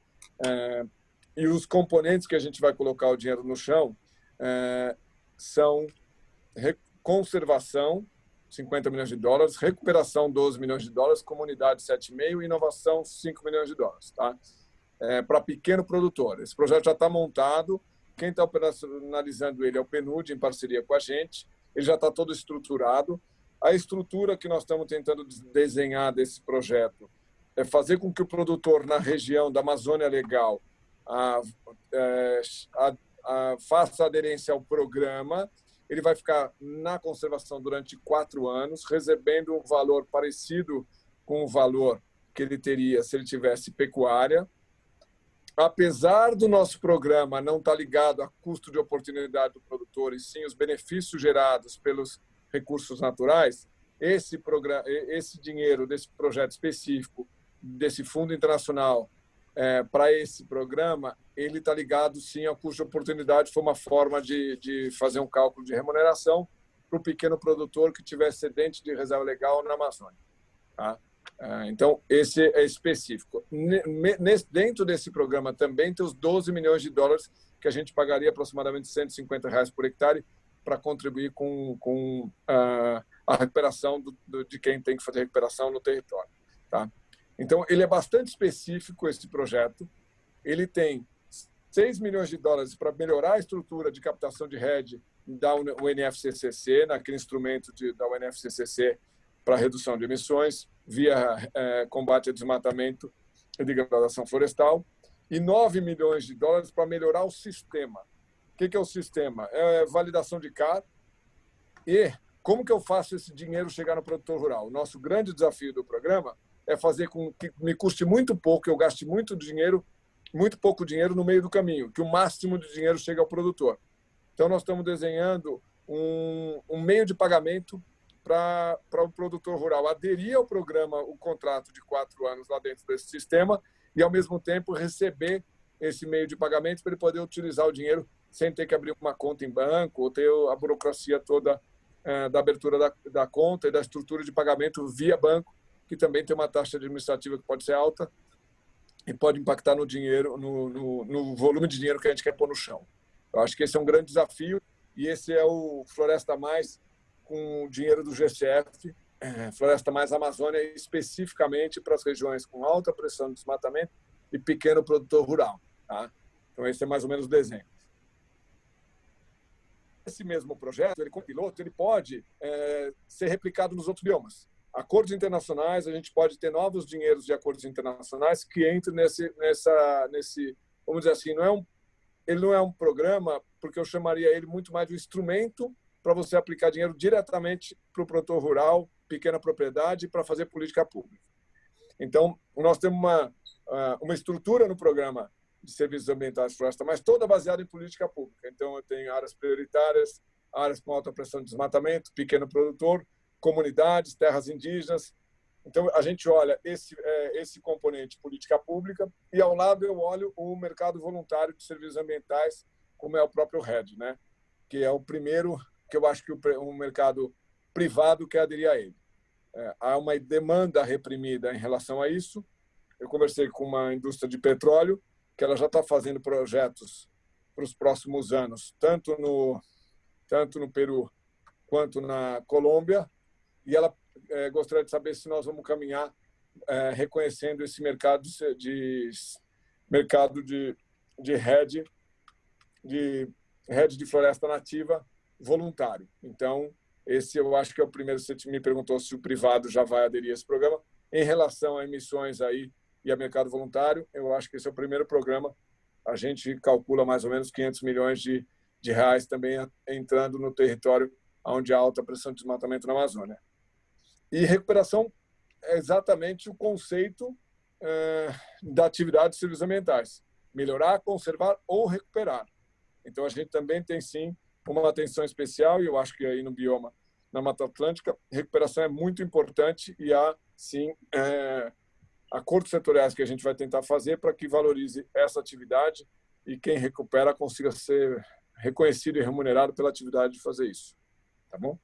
E os componentes que a gente vai colocar o dinheiro no chão são conservação, 50 milhões de dólares, recuperação, 12 milhões de dólares, comunidade, 7,5, inovação, 5 milhões de dólares. Tá? Para pequeno produtor. Esse projeto já está montado. Quem está operacionalizando ele é o PNUD, em parceria com a gente. Ele já está todo estruturado. A estrutura que nós estamos tentando desenhar desse projeto é fazer com que o produtor na região da Amazônia Legal faça aderência ao programa. Ele vai ficar na conservação durante 4 anos, recebendo um valor parecido com o valor que ele teria se ele tivesse pecuária. Apesar do nosso programa não estar ligado a custo de oportunidade do produtor, e sim os benefícios gerados pelos recursos naturais, esse dinheiro desse projeto específico, desse fundo internacional, para esse programa, ele está ligado sim ao custo de oportunidade. Foi uma forma de fazer um cálculo de remuneração para o pequeno produtor que tiver excedente de reserva legal na Amazônia. Tá? Então, esse é específico. Dentro desse programa também tem os 12 milhões de dólares que a gente pagaria aproximadamente R$150 por hectare para contribuir com a recuperação de quem tem que fazer recuperação no território. Tá? Então, ele é bastante específico, esse projeto. Ele tem 6 milhões de dólares para melhorar a estrutura de captação de rede da UNFCCC, naquele instrumento da UNFCCC para redução de emissões, via combate ao desmatamento e degradação florestal, e 9 milhões de dólares para melhorar o sistema. O que é o sistema? É validação de CAR e como que eu faço esse dinheiro chegar no produtor rural. O nosso grande desafio do programa é fazer com que me custe muito pouco, eu gaste muito pouco dinheiro no meio do caminho, que o máximo de dinheiro chegue ao produtor. Então, nós estamos desenhando um meio de pagamento para o produtor rural aderir ao programa, o contrato de 4 anos lá dentro desse sistema e, ao mesmo tempo, receber esse meio de pagamento para ele poder utilizar o dinheiro sem ter que abrir uma conta em banco ou ter a burocracia toda da abertura da conta e da estrutura de pagamento via banco, que também tem uma taxa administrativa que pode ser alta e pode impactar no dinheiro, no volume de dinheiro que a gente quer pôr no chão. Eu acho que esse é um grande desafio e esse é o Floresta Mais com o dinheiro do GCF, Floresta Mais Amazônia, especificamente para as regiões com alta pressão de desmatamento e pequeno produtor rural. Tá? Então, esse é mais ou menos o desenho. Esse mesmo projeto, ele como piloto, ele pode ser replicado nos outros biomas. Acordos internacionais, a gente pode ter novos dinheiros de acordos internacionais que entrem nesse, vamos dizer assim, ele não é um programa, porque eu chamaria ele muito mais de um instrumento para você aplicar dinheiro diretamente para o produtor rural, pequena propriedade, para fazer política pública. Então, nós temos uma estrutura no programa de serviços ambientais de floresta, mas toda baseada em política pública. Então, eu tenho áreas prioritárias, áreas com alta pressão de desmatamento, pequeno produtor, comunidades, terras indígenas. Então, a gente olha esse componente política pública e, ao lado, eu olho o mercado voluntário de serviços ambientais, como é o próprio RED, né? Que é o primeiro que eu acho que o mercado privado quer aderir a ele. Há uma demanda reprimida em relação a isso. Eu conversei com uma indústria de petróleo, que ela já está fazendo projetos para os próximos anos, tanto no Peru quanto na Colômbia, e ela gostaria de saber se nós vamos caminhar reconhecendo esse mercado de rede de floresta nativa voluntário. Então, esse eu acho que é o primeiro. Você me perguntou se o privado já vai aderir a esse programa. Em relação a emissões aí e a mercado voluntário, eu acho que esse é o primeiro programa. A gente calcula mais ou menos 500 milhões de reais também entrando no território onde há alta pressão de desmatamento na Amazônia. E recuperação é exatamente o conceito da atividade de serviços ambientais. Melhorar, conservar ou recuperar. Então, a gente também tem, sim, uma atenção especial, e eu acho que aí no bioma, na Mata Atlântica, recuperação é muito importante e há, sim, acordos setoriais que a gente vai tentar fazer para que valorize essa atividade e quem recupera consiga ser reconhecido e remunerado pela atividade de fazer isso. Tá bom?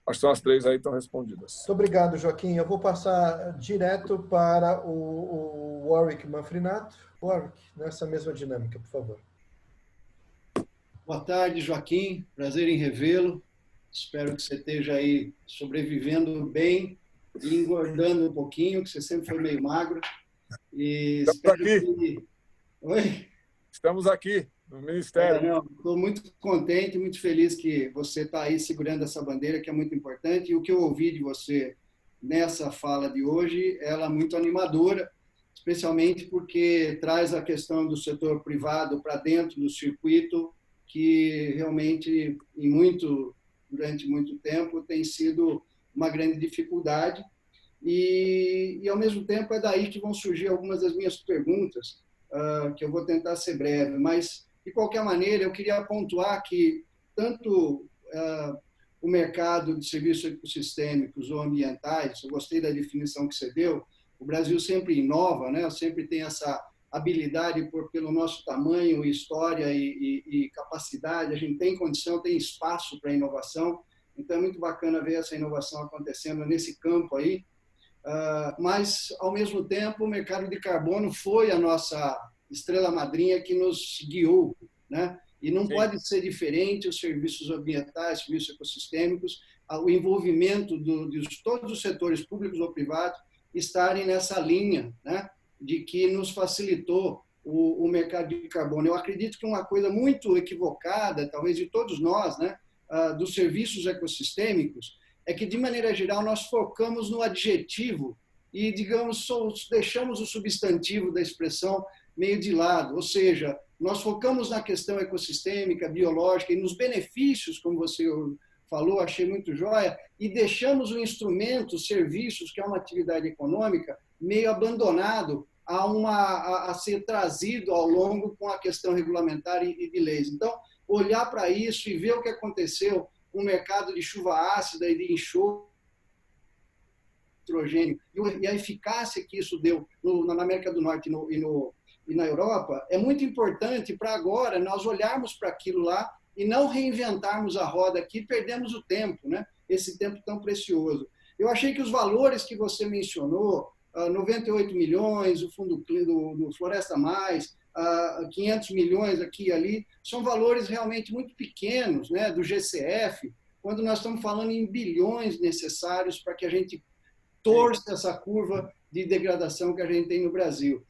Acho que são as 3 aí estão respondidas. Muito obrigado, Joaquim. Eu vou passar direto para o Warwick Manfrinato. Warwick, nessa mesma dinâmica, por favor. Boa tarde, Joaquim. Prazer em revê-lo. Espero que você esteja aí sobrevivendo bem e engordando um pouquinho, que você sempre foi meio magro. E Estamos aqui. Oi? Estamos aqui, no Ministério. Estou muito contente, muito feliz que você está aí segurando essa bandeira, que é muito importante. E o que eu ouvi de você nessa fala de hoje, ela é muito animadora, especialmente porque traz a questão do setor privado para dentro do circuito, que realmente, durante muito tempo, tem sido uma grande dificuldade. E, ao mesmo tempo, é daí que vão surgir algumas das minhas perguntas, que eu vou tentar ser breve. Mas, de qualquer maneira, eu queria pontuar que tanto o mercado de serviços ecossistêmicos ou ambientais, eu gostei da definição que você deu, o Brasil sempre inova, né? Sempre tem essa habilidade pelo nosso tamanho, história e capacidade, a gente tem condição, tem espaço para inovação, então é muito bacana ver essa inovação acontecendo nesse campo aí, mas, ao mesmo tempo, o mercado de carbono foi a nossa estrela madrinha que nos guiou, né? E não Sim. pode ser diferente os serviços ambientais, serviços ecossistêmicos, o envolvimento de todos os setores públicos ou privados estarem nessa linha, né, de que nos facilitou o mercado de carbono. Eu acredito que uma coisa muito equivocada, talvez de todos nós, né, dos serviços ecossistêmicos, é que, de maneira geral, nós focamos no adjetivo e, digamos, deixamos o substantivo da expressão meio de lado. Ou seja, nós focamos na questão ecossistêmica, biológica e nos benefícios, como você falou, achei muito joia, e deixamos o instrumento, os serviços, que é uma atividade econômica, meio abandonado a ser trazido ao longo com a questão regulamentar e de leis. Então, olhar para isso e ver o que aconteceu com o mercado de chuva ácida e de enxofre, nitrogênio, e a eficácia que isso deu na América do Norte e na Europa, é muito importante para agora nós olharmos para aquilo lá e não reinventarmos a roda aqui, perdemos o tempo, né? Esse tempo tão precioso. Eu achei que os valores que você mencionou, 98 milhões, o fundo do Floresta Mais, 500 milhões aqui e ali, são valores realmente muito pequenos, né, do GCF, quando nós estamos falando em bilhões necessários para que a gente torça essa curva de degradação que a gente tem no Brasil.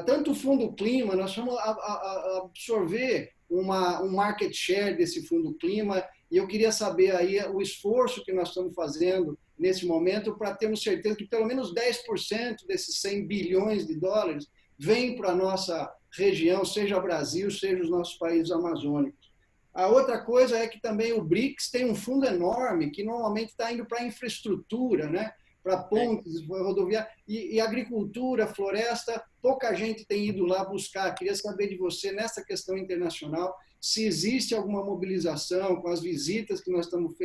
Tanto o Fundo Clima, nós vamos absorver um market share desse Fundo Clima, e eu queria saber aí o esforço que nós estamos fazendo nesse momento para termos certeza que pelo menos 10% desses 100 bilhões de dólares vem para a nossa região, seja Brasil, seja os nossos países amazônicos. A outra coisa é que também o BRICS tem um fundo enorme que normalmente está indo para a infraestrutura, né? Para pontes, rodoviária, e agricultura, floresta, pouca gente tem ido lá buscar. Queria saber de você, nessa questão internacional, se existe alguma mobilização com as visitas que nós estamos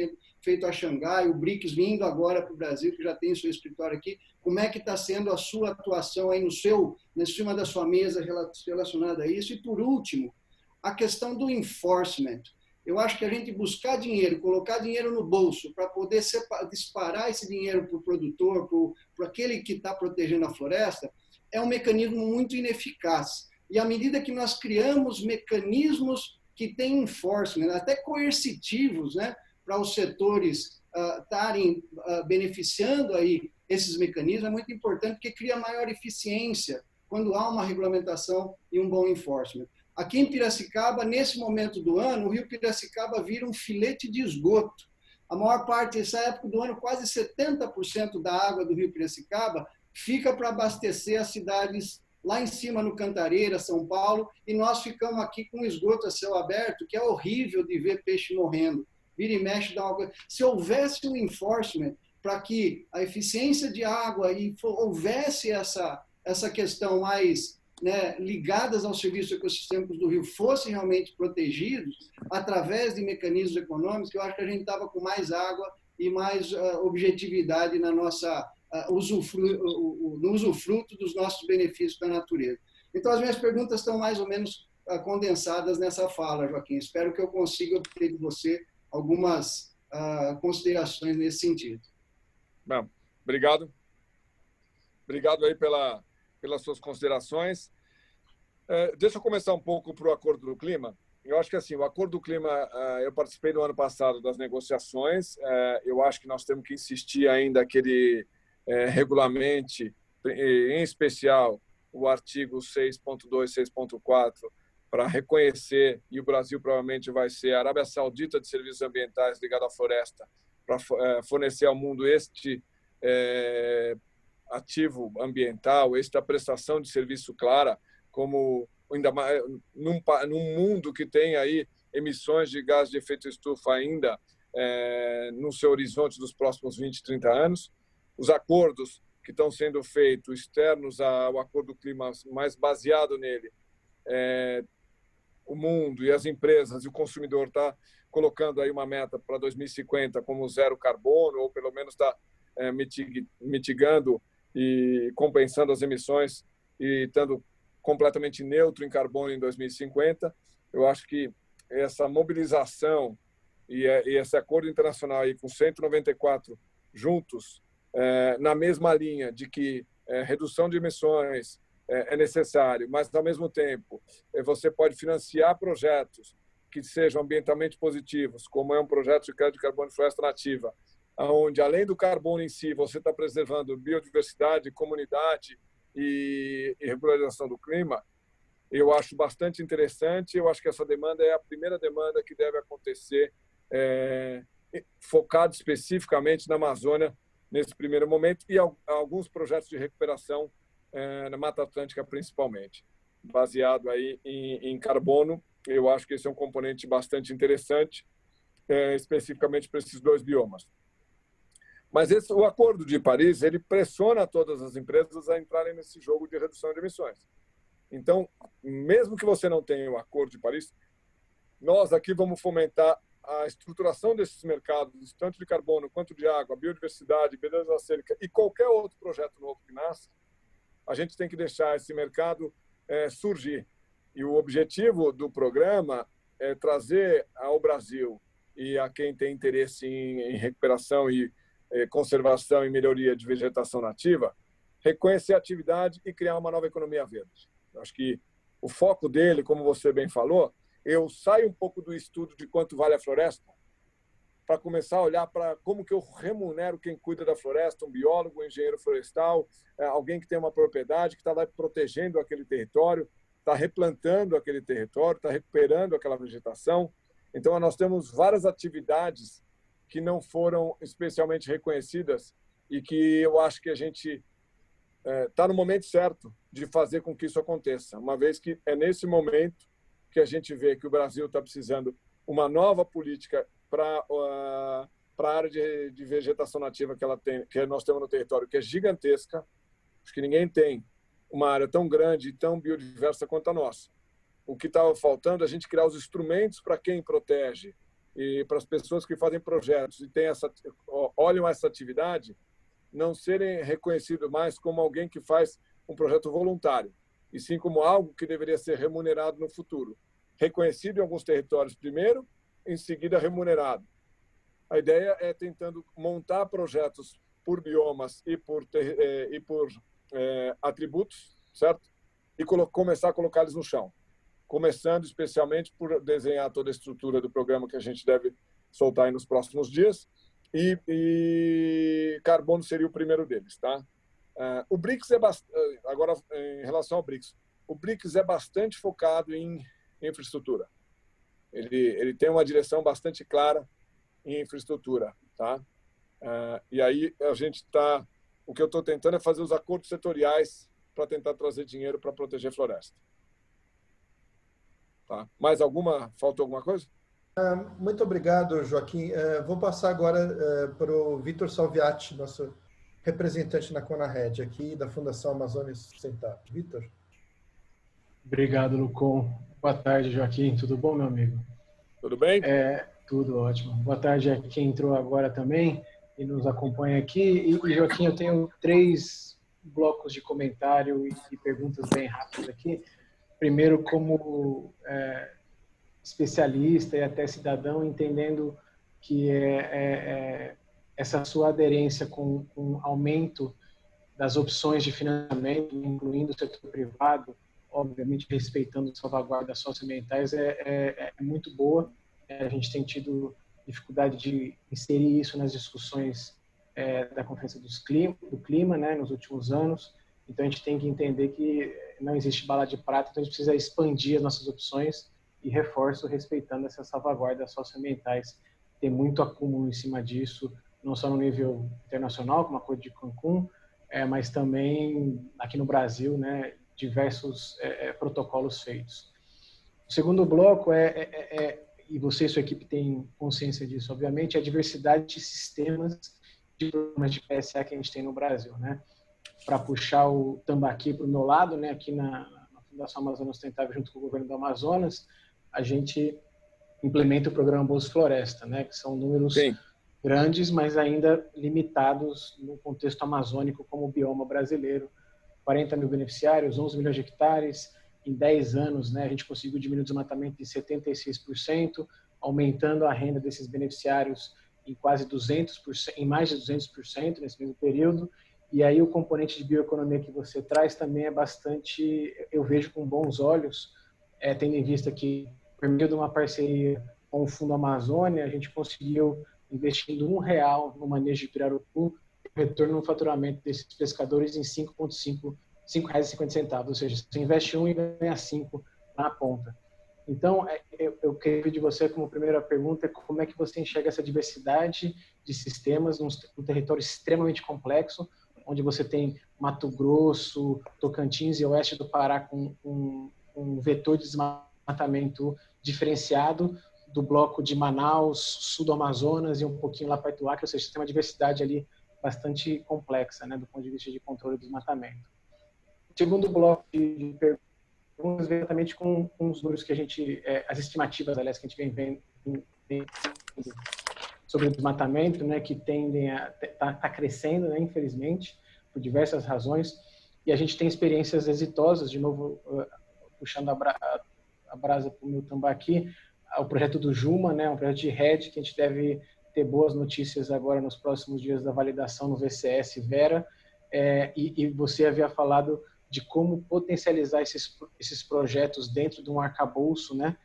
feito a Xangai, o BRICS vindo agora para o Brasil, que já tem seu escritório aqui, como é que está sendo a sua atuação aí em cima da sua mesa relacionada a isso? E, por último, a questão do enforcement. Eu acho que a gente buscar dinheiro, colocar dinheiro no bolso para poder disparar esse dinheiro para o produtor, para aquele que está protegendo a floresta, é um mecanismo muito ineficaz. E à medida que nós criamos mecanismos que têm enforcement, até coercitivos, né, para os setores estarem beneficiando aí esses mecanismos, é muito importante porque cria maior eficiência quando há uma regulamentação e um bom enforcement. Aqui em Piracicaba, nesse momento do ano, o rio Piracicaba vira um filete de esgoto. A maior parte, nessa época do ano, quase 70% da água do rio Piracicaba fica para abastecer as cidades lá em cima, no Cantareira, São Paulo, e nós ficamos aqui com esgoto a céu aberto, que é horrível de ver peixe morrendo. Vira e mexe, dá uma coisa. Se houvesse um enforcement para que a eficiência de água e houvesse essa questão mais, né, ligadas aos serviços ecossistêmicos do rio fossem realmente protegidos através de mecanismos econômicos, eu acho que a gente estava com mais água e mais objetividade na nossa no usufruto dos nossos benefícios da natureza. Então, as minhas perguntas estão mais ou menos condensadas nessa fala, Joaquim. Espero que eu consiga obter de você algumas considerações nesse sentido. Bom, obrigado. Obrigado aí pelas suas considerações. Deixa eu começar um pouco para o Acordo do Clima. Eu acho que assim, o Acordo do Clima, eu participei no ano passado das negociações. Eu acho que nós temos que insistir ainda que ele regulamente, em especial o artigo 6.2, 6.4, para reconhecer, e o Brasil provavelmente vai ser a Arábia Saudita de serviços ambientais ligado à floresta, para fornecer ao mundo este ativo ambiental, esta prestação de serviço clara, como ainda mais num mundo que tem aí emissões de gás de efeito estufa ainda no seu horizonte dos próximos 20, 30 anos. Os acordos que estão sendo feitos externos ao Acordo do Clima, mais baseado nele, o mundo e as empresas e o consumidor está colocando aí uma meta para 2050 como zero carbono, ou pelo menos está mitigando e compensando as emissões e estando completamente neutro em carbono em 2050. Eu acho que essa mobilização e esse acordo internacional aí com 194 juntos, na mesma linha de que redução de emissões é necessário, mas, ao mesmo tempo, você pode financiar projetos que sejam ambientalmente positivos, como é um projeto de crédito de carbono e floresta nativa, onde, além do carbono em si, você está preservando biodiversidade, comunidade e regularização do clima, eu acho bastante interessante. Eu acho que essa demanda é a primeira demanda que deve acontecer, focado especificamente na Amazônia, nesse primeiro momento, e alguns projetos de recuperação na Mata Atlântica, principalmente, baseado aí em carbono. Eu acho que esse é um componente bastante interessante, especificamente para esses dois biomas. Mas o Acordo de Paris, ele pressiona todas as empresas a entrarem nesse jogo de redução de emissões. Então, mesmo que você não tenha o Acordo de Paris, nós aqui vamos fomentar a estruturação desses mercados, tanto de carbono quanto de água, biodiversidade, beleza cênica e qualquer outro projeto novo que nasça. A gente tem que deixar esse mercado surgir. E o objetivo do programa é trazer ao Brasil e a quem tem interesse em recuperação e conservação e melhoria de vegetação nativa, reconhecer a atividade e criar uma nova economia verde. Eu acho que o foco dele, como você bem falou, eu saio um pouco do estudo de quanto vale a floresta para começar a olhar para como que eu remunero quem cuida da floresta, um biólogo, um engenheiro florestal, alguém que tem uma propriedade, que está lá protegendo aquele território, está replantando aquele território, está recuperando aquela vegetação. Então, nós temos várias atividades que não foram especialmente reconhecidas e que eu acho que a gente está no momento certo de fazer com que isso aconteça, uma vez que é nesse momento que a gente vê que o Brasil está precisando uma nova política para a área de vegetação nativa que nós temos no território, que é gigantesca. Acho que ninguém tem uma área tão grande e tão biodiversa quanto a nossa. O que estava faltando é a gente criar os instrumentos para quem protege e para as pessoas que fazem projetos e olham essa atividade, não serem reconhecidos mais como alguém que faz um projeto voluntário, e sim como algo que deveria ser remunerado no futuro. Reconhecido em alguns territórios primeiro, em seguida remunerado. A ideia é tentando montar projetos por biomas e por atributos, certo? E começar a colocá-los no chão. Começando especialmente por desenhar toda a estrutura do programa que a gente deve soltar aí nos próximos dias, e carbono seria o primeiro deles, tá? O BRICS agora, em relação ao BRICS, o BRICS é bastante focado em infraestrutura. Ele tem uma direção bastante clara em infraestrutura, tá? E aí o que eu estou tentando é fazer os acordos setoriais para tentar trazer dinheiro para proteger floresta. Tá? Faltou alguma coisa? Muito obrigado, Joaquim. Vou passar agora para o Vitor Salviati, nosso representante na CONARED, aqui da Fundação Amazônia Sustentável. Vitor? Obrigado, Lucon. Boa tarde, Joaquim. Tudo bom, meu amigo? Tudo bem? Tudo ótimo. Boa tarde a quem entrou agora também e nos acompanha aqui. E Joaquim, eu tenho 3 blocos de comentário e perguntas bem rápidas aqui. Primeiro, como especialista e até cidadão, entendendo que essa sua aderência com o aumento das opções de financiamento, incluindo o setor privado, obviamente respeitando as salvaguardas socioambientais, é muito boa. A gente tem tido dificuldade de inserir isso nas discussões da Conferência do Clima, né, nos últimos anos. Então, a gente tem que entender que não existe bala de prata, então a gente precisa expandir as nossas opções e reforço respeitando essas salvaguardas socioambientais. Tem muito acúmulo em cima disso, não só no nível internacional, como a Acordo de Cancún, mas também aqui no Brasil, né, diversos protocolos feitos. O segundo bloco e você e sua equipe têm consciência disso, obviamente, é a diversidade de sistemas de programas de PSA que a gente tem no Brasil, né? Para puxar o tambaqui para o meu lado, né, aqui na Fundação Amazônia Sustentável, junto com o governo do Amazonas, a gente implementa o programa Bolsa Floresta, né, que são números grandes, mas ainda limitados no contexto amazônico como o bioma brasileiro. 40 mil beneficiários, 11 milhões de hectares, em 10 anos, né, a gente conseguiu diminuir o desmatamento de 76%, aumentando a renda desses beneficiários em quase 200%, em mais de 200% nesse mesmo período. E aí o componente de bioeconomia que você traz também é bastante, eu vejo com bons olhos, tendo em vista que por meio de uma parceria com o Fundo Amazônia, a gente conseguiu, investindo R$1 no manejo de pirarucu, retorno no faturamento desses pescadores em R$5,50, ou seja, você investe 1 e ganha 5 na ponta. Então, eu queria pedir de você, como primeira pergunta, como é que você enxerga essa diversidade de sistemas num território extremamente complexo, onde você tem Mato Grosso, Tocantins e oeste do Pará com um vetor de desmatamento diferenciado do bloco de Manaus, sul do Amazonas e um pouquinho lá perto do Acre, ou seja, tem uma diversidade ali bastante complexa, né, do ponto de vista de controle do desmatamento. O segundo bloco de perguntas vem exatamente com os números que a gente, as estimativas, aliás, que a gente vem vendo sobre o desmatamento, né, que tendem a tá crescendo, né, infelizmente, por diversas razões, e a gente tem experiências exitosas, de novo, puxando a brasa para o meu tambaqui, o projeto do Juma, né, um projeto de rede que a gente deve ter boas notícias agora nos próximos dias da validação no VCS Vera, e você havia falado de como potencializar esses projetos dentro de um arcabouço, né,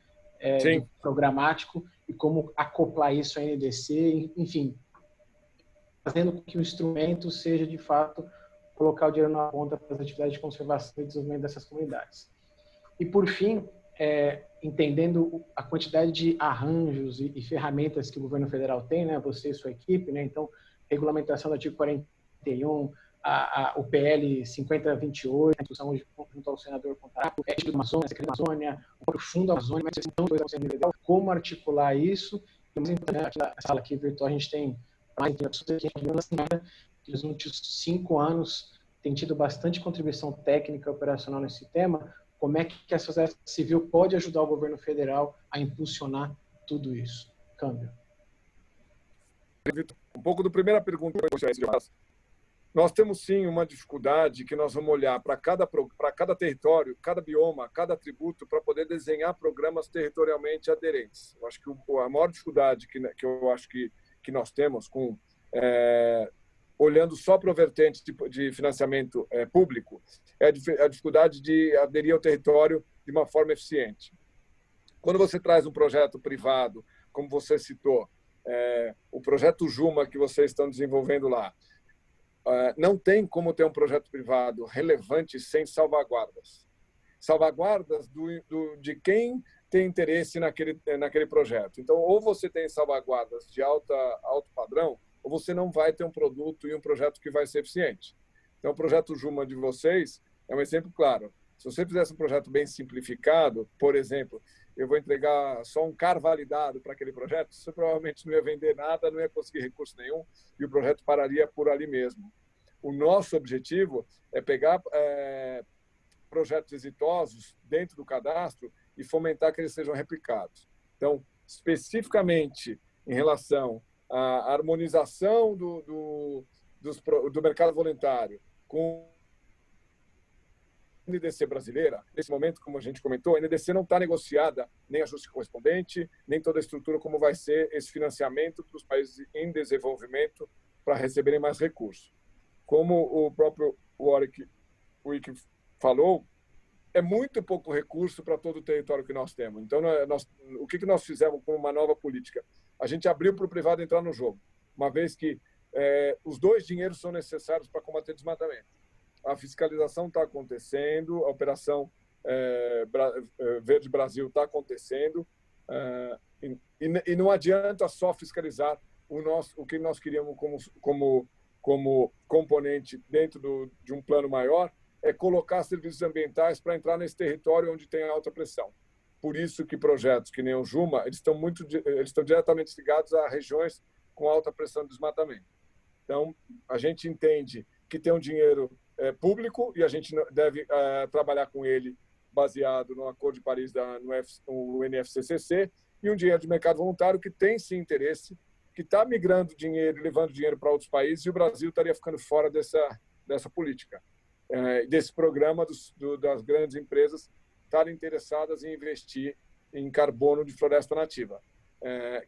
programático, e como acoplar isso à NDC, enfim, fazendo com que o instrumento seja, de fato, colocar o dinheiro na ponta para as atividades de conservação e desenvolvimento dessas comunidades. E, por fim, entendendo a quantidade de arranjos e ferramentas que o governo federal tem, né, você e sua equipe, né, então, regulamentação do artigo 41, o PL 5028, a discussão hoje junto ao senador Contarato, o do Amazônia, Secretaria da Amazônia, o Fundo Amazônia, mas então, como articular isso, aqui na sala aqui virtual a gente tem mais de que nos últimos 5 anos tem tido bastante contribuição técnica e operacional nesse tema. Como é que a sociedade civil pode ajudar o governo federal a impulsionar tudo isso? Câmbio. Um pouco da primeira pergunta, nós temos sim uma dificuldade que nós vamos olhar para cada território, cada bioma, cada tributo, para poder desenhar programas territorialmente aderentes. Eu acho que a maior dificuldade que eu acho que nós temos olhando só para o vertente de financiamento público, é a dificuldade de aderir ao território de uma forma eficiente. Quando você traz um projeto privado, como você citou, o projeto Juma que vocês estão desenvolvendo lá, não tem como ter um projeto privado relevante sem salvaguardas. Salvaguardas de quem tem interesse naquele projeto. Então, ou você tem salvaguardas de alto padrão, ou você não vai ter um produto e um projeto que vai ser eficiente. Então, o projeto Juma de vocês é um exemplo claro. Se você fizesse um projeto bem simplificado, por exemplo, eu vou entregar só um CAR validado para aquele projeto, você provavelmente não ia vender nada, não ia conseguir recurso nenhum e o projeto pararia por ali mesmo. O nosso objetivo é pegar projetos exitosos dentro do cadastro e fomentar que eles sejam replicados. Então, especificamente em relação à harmonização do mercado voluntário com a NDC brasileira, nesse momento, como a gente comentou, a NDC não está negociada nem ajuste correspondente, nem toda a estrutura como vai ser esse financiamento para os países em desenvolvimento para receberem mais recursos. Como o próprio Warwick falou, é muito pouco recurso para todo o território que nós temos. Então, o que nós fizemos com uma nova política? A gente abriu para o privado entrar no jogo, uma vez que os dois dinheiros são necessários para combater desmatamento. A fiscalização está acontecendo, a Operação Verde Brasil está acontecendo, e não adianta só fiscalizar o que nós queríamos como componente dentro de um plano maior, é colocar serviços ambientais para entrar nesse território onde tem alta pressão. Por isso que projetos que nem o Juma, eles estão diretamente ligados a regiões com alta pressão de desmatamento. Então, a gente entende que tem um dinheiro público e a gente deve trabalhar com ele baseado no Acordo de Paris no NFCCC, e um dinheiro de mercado voluntário que tem sim interesse, que está migrando dinheiro e levando dinheiro para outros países, e o Brasil estaria ficando fora dessa política, desse programa das grandes empresas estarem interessadas em investir em carbono de floresta nativa,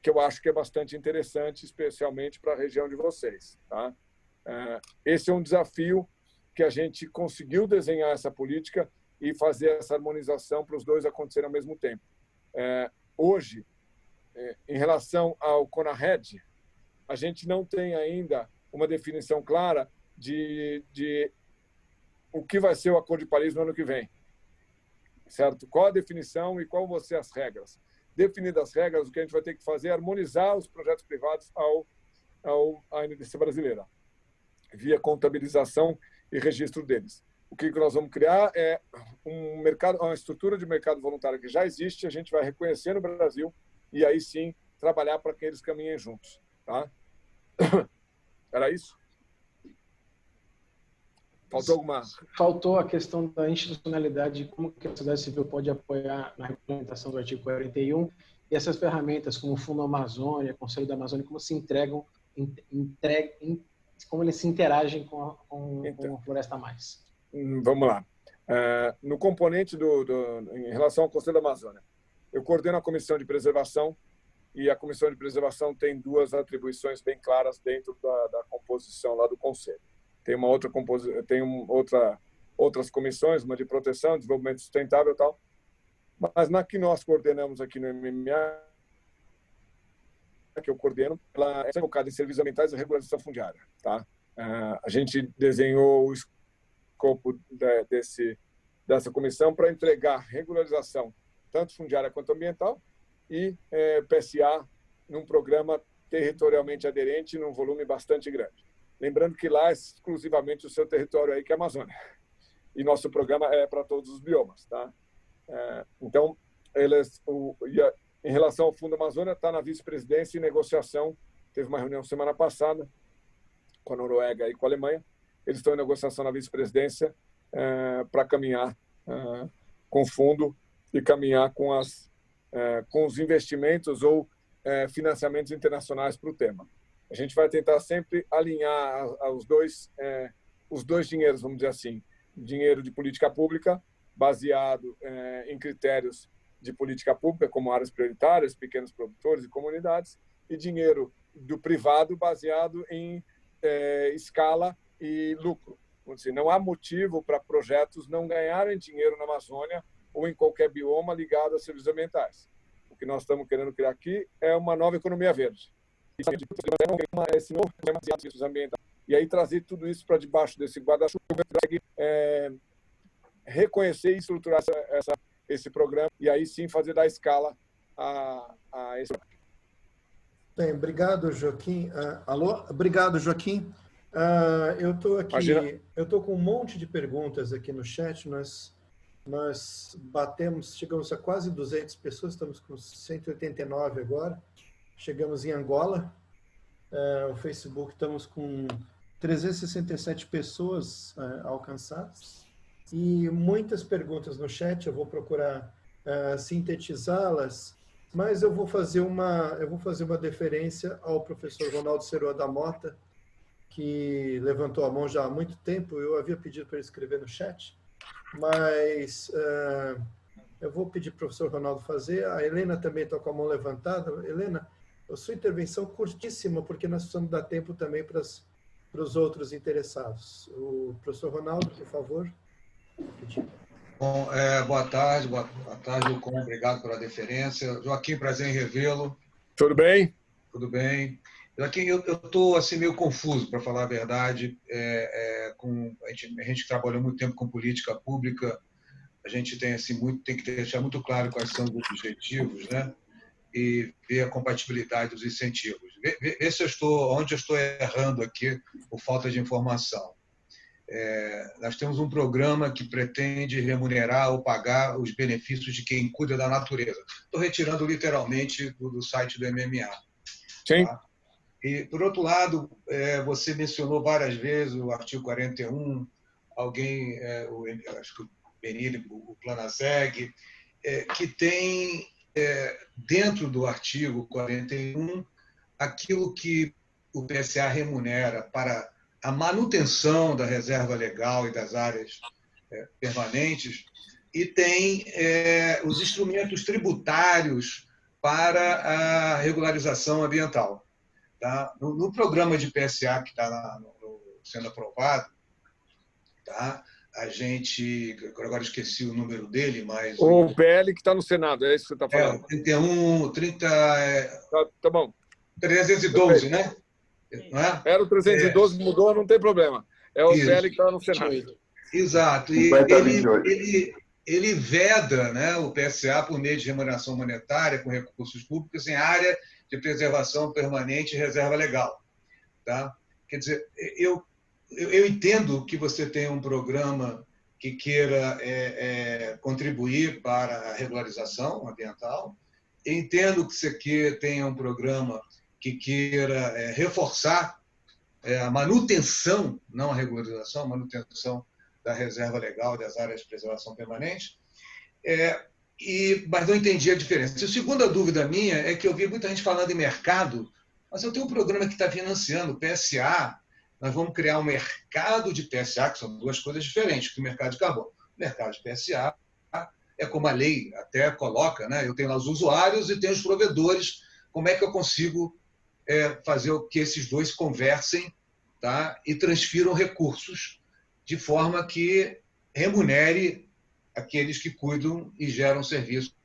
que eu acho que é bastante interessante, especialmente para a região de vocês. Tá? Esse é um desafio que a gente conseguiu desenhar essa política e fazer essa harmonização para os dois acontecerem ao mesmo tempo. Hoje, em relação ao CONARED, a gente não tem ainda uma definição clara de o que vai ser o Acordo de Paris no ano que vem. Certo? Qual a definição e qual vão ser as regras? Definidas as regras, o que a gente vai ter que fazer é harmonizar os projetos privados à NDC brasileira, via contabilização e registro deles. O que nós vamos criar é uma estrutura de mercado voluntário que já existe, a gente vai reconhecer no Brasil e aí sim trabalhar para que eles caminhem juntos. Tá? Era isso? Faltou alguma? Faltou a questão da institucionalidade, como que a sociedade civil pode apoiar na regulamentação do artigo 41 e essas ferramentas como o Fundo Amazônia, Conselho da Amazônia, como se entregam, como eles se interagem com a Floresta Mais. Vamos lá. No componente em relação ao Conselho da Amazônia, eu coordeno a Comissão de Preservação e a Comissão de Preservação tem duas atribuições bem claras dentro da composição lá do Conselho. Tem outras comissões, uma de proteção, desenvolvimento sustentável e tal, mas na que nós coordenamos aqui no MMA, que eu coordeno, ela é focada em serviços ambientais e regularização fundiária. Tá? A gente desenhou o escopo dessa comissão para entregar regularização, tanto fundiária quanto ambiental, e PSA num programa territorialmente aderente num volume bastante grande. Lembrando que lá é exclusivamente o seu território aí, que é a Amazônia. E nosso programa é para todos os biomas. Tá? Então, em relação ao Fundo Amazônia, está na vice-presidência e negociação. Teve uma reunião semana passada com a Noruega e com a Alemanha. Eles estão em negociação na vice-presidência para caminhar com o fundo e caminhar com os investimentos ou financiamentos internacionais para o tema. A gente vai tentar sempre alinhar os dois dinheiros, vamos dizer assim, dinheiro de política pública baseado em critérios de política pública, como áreas prioritárias, pequenos produtores e comunidades, e dinheiro do privado baseado em escala e lucro. Assim, não há motivo para projetos não ganharem dinheiro na Amazônia ou em qualquer bioma ligado a serviços ambientais. O que nós estamos querendo criar aqui é uma nova economia verde. Esse novo sistema de serviços ambientais. E aí trazer tudo isso para debaixo desse guarda-chuva, reconhecer e estruturar esse programa e aí sim fazer dar escala a esse programa. Bem, obrigado, Joaquim. Alô? Obrigado, Joaquim. Eu estou aqui, eu estou com um monte de perguntas aqui no chat. Nós chegamos a quase 200 pessoas, estamos com 189 agora. Chegamos em Angola, o Facebook, estamos com 367 pessoas alcançadas e muitas perguntas no chat. Eu vou procurar sintetizá-las, mas eu vou fazer uma deferência ao professor Ronaldo Ceroa da Mota, que levantou a mão já há muito tempo. Eu havia pedido para ele escrever no chat, mas eu vou pedir para o professor Ronaldo fazer. A Helena também está com a mão levantada. Helena, a sua intervenção curtíssima, porque nós precisamos dar tempo também para os outros interessados. O professor Ronaldo, por favor. Bom, boa tarde, Lucon, obrigado pela deferência. Joaquim, prazer em revê-lo. Tudo bem? Tudo bem. Joaquim, eu estou assim, meio confuso, para falar a verdade. A gente que trabalhou muito tempo com política pública, a gente tem que deixar muito claro quais são os objetivos, né? E ver a compatibilidade dos incentivos. Ver se onde eu estou errando aqui por falta de informação. Nós temos um programa que pretende remunerar ou pagar os benefícios de quem cuida da natureza. Estou retirando literalmente do site do MMA. Sim. Tá? E, por outro lado, você mencionou várias vezes o artigo 41, acho que o Benini, o Planaseg, que tem dentro do artigo 41 aquilo que o PSA remunera para a manutenção da reserva legal e das áreas permanentes, e tem os instrumentos tributários para a regularização ambiental. Tá? No programa de PSA que está sendo aprovado, tá? a gente, agora esqueci o número dele, mas... O PL que está no Senado, é isso que você está falando? 30... Tá bom. 312, né? Não é? Era o 312, mudou, não tem problema. É o PL que está no Senado. Exato. E ele veda, né, o PSA por meio de remuneração monetária com recursos públicos em área de preservação permanente e reserva legal. Tá? Quer dizer, eu entendo que você tem um programa que queira contribuir para a regularização ambiental, eu entendo que você tenha um programa que queira reforçar a manutenção, não a regularização, a manutenção da reserva legal das áreas de preservação permanente, mas não entendi a diferença. A segunda dúvida minha é que eu vi muita gente falando em mercado, mas eu tenho um programa que está financiando o PSA, nós vamos criar um mercado de PSA, que são duas coisas diferentes do mercado de carbono. O mercado de PSA é como a lei até coloca, né? Eu tenho lá os usuários e tenho os provedores. Como é que eu consigo fazer que esses dois conversem, tá? E transfiram recursos de forma que remunere aqueles que cuidam e geram serviços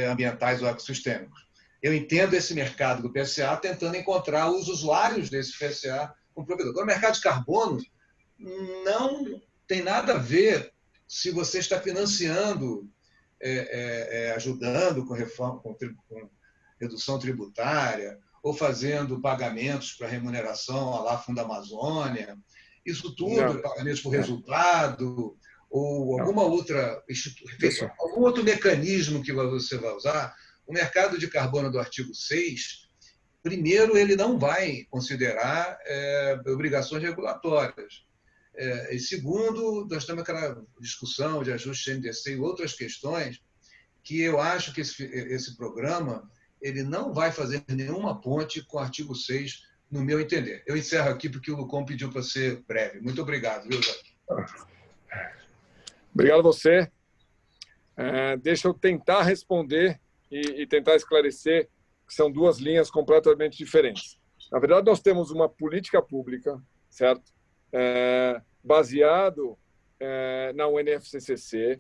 ambientais ou ecossistêmicos. Eu entendo esse mercado do PSA tentando encontrar os usuários desse PSA como provedor. Agora, o mercado de carbono não tem nada a ver se você está financiando, ajudando com reforma, com redução tributária, ou fazendo pagamentos para remuneração à lá Fundo Amazônia. Isso tudo, pagamentos por resultado, ou alguma outra algum outro mecanismo que você vai usar. O mercado de carbono do artigo 6, primeiro, ele não vai considerar obrigações regulatórias. E segundo, nós temos aquela discussão de ajuste NDC e outras questões que eu acho que esse programa ele não vai fazer nenhuma ponte com o artigo 6, no meu entender. Eu encerro aqui porque o Lucon pediu para ser breve. Muito obrigado, viu, Jorge? Obrigado a você. Deixa eu tentar responder e tentar esclarecer que são duas linhas completamente diferentes. Na verdade, nós temos uma política pública, certo? Baseado na UNFCCC,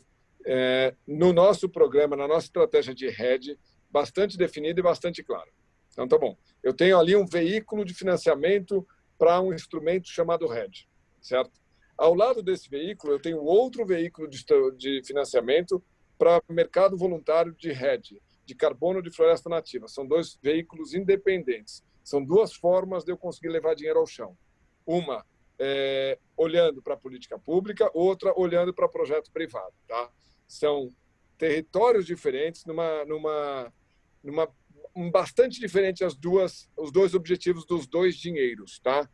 no nosso programa, na nossa estratégia de rede, bastante definida e bastante clara. Então, tá bom. Eu tenho ali um veículo de financiamento para um instrumento chamado RED, certo? Ao lado desse veículo, eu tenho outro veículo de financiamento para mercado voluntário de RED, de carbono de floresta nativa. São dois veículos independentes. São duas formas de eu conseguir levar dinheiro ao chão. Uma olhando para a política pública, outra olhando para projeto privado. Tá? São territórios diferentes, bastante diferente os dois objetivos dos dois dinheiros. Tá?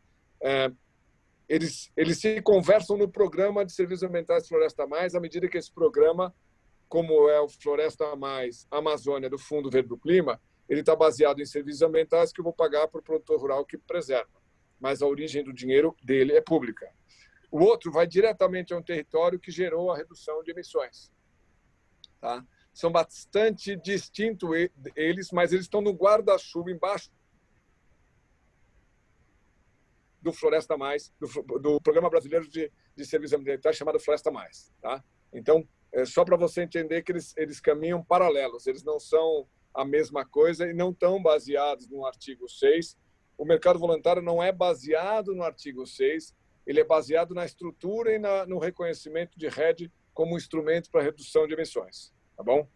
Eles se conversam no programa de serviços ambientais Floresta Mais, à medida que esse programa, como é o Floresta Mais Amazônia do Fundo Verde do Clima, ele está baseado em serviços ambientais que eu vou pagar para o produtor rural que preserva, mas a origem do dinheiro dele é pública. O outro vai diretamente a um território que gerou a redução de emissões. Tá? São bastante distintos eles, mas eles estão no guarda-chuva embaixo do Floresta Mais, do Programa Brasileiro de Serviços Ambientais chamado Floresta Mais. Tá? Então, só para você entender que eles caminham paralelos, eles não são a mesma coisa e não estão baseados no artigo 6. O mercado voluntário não é baseado no artigo 6, ele é baseado na estrutura e no reconhecimento de RED como instrumento para redução de emissões. Tá bom?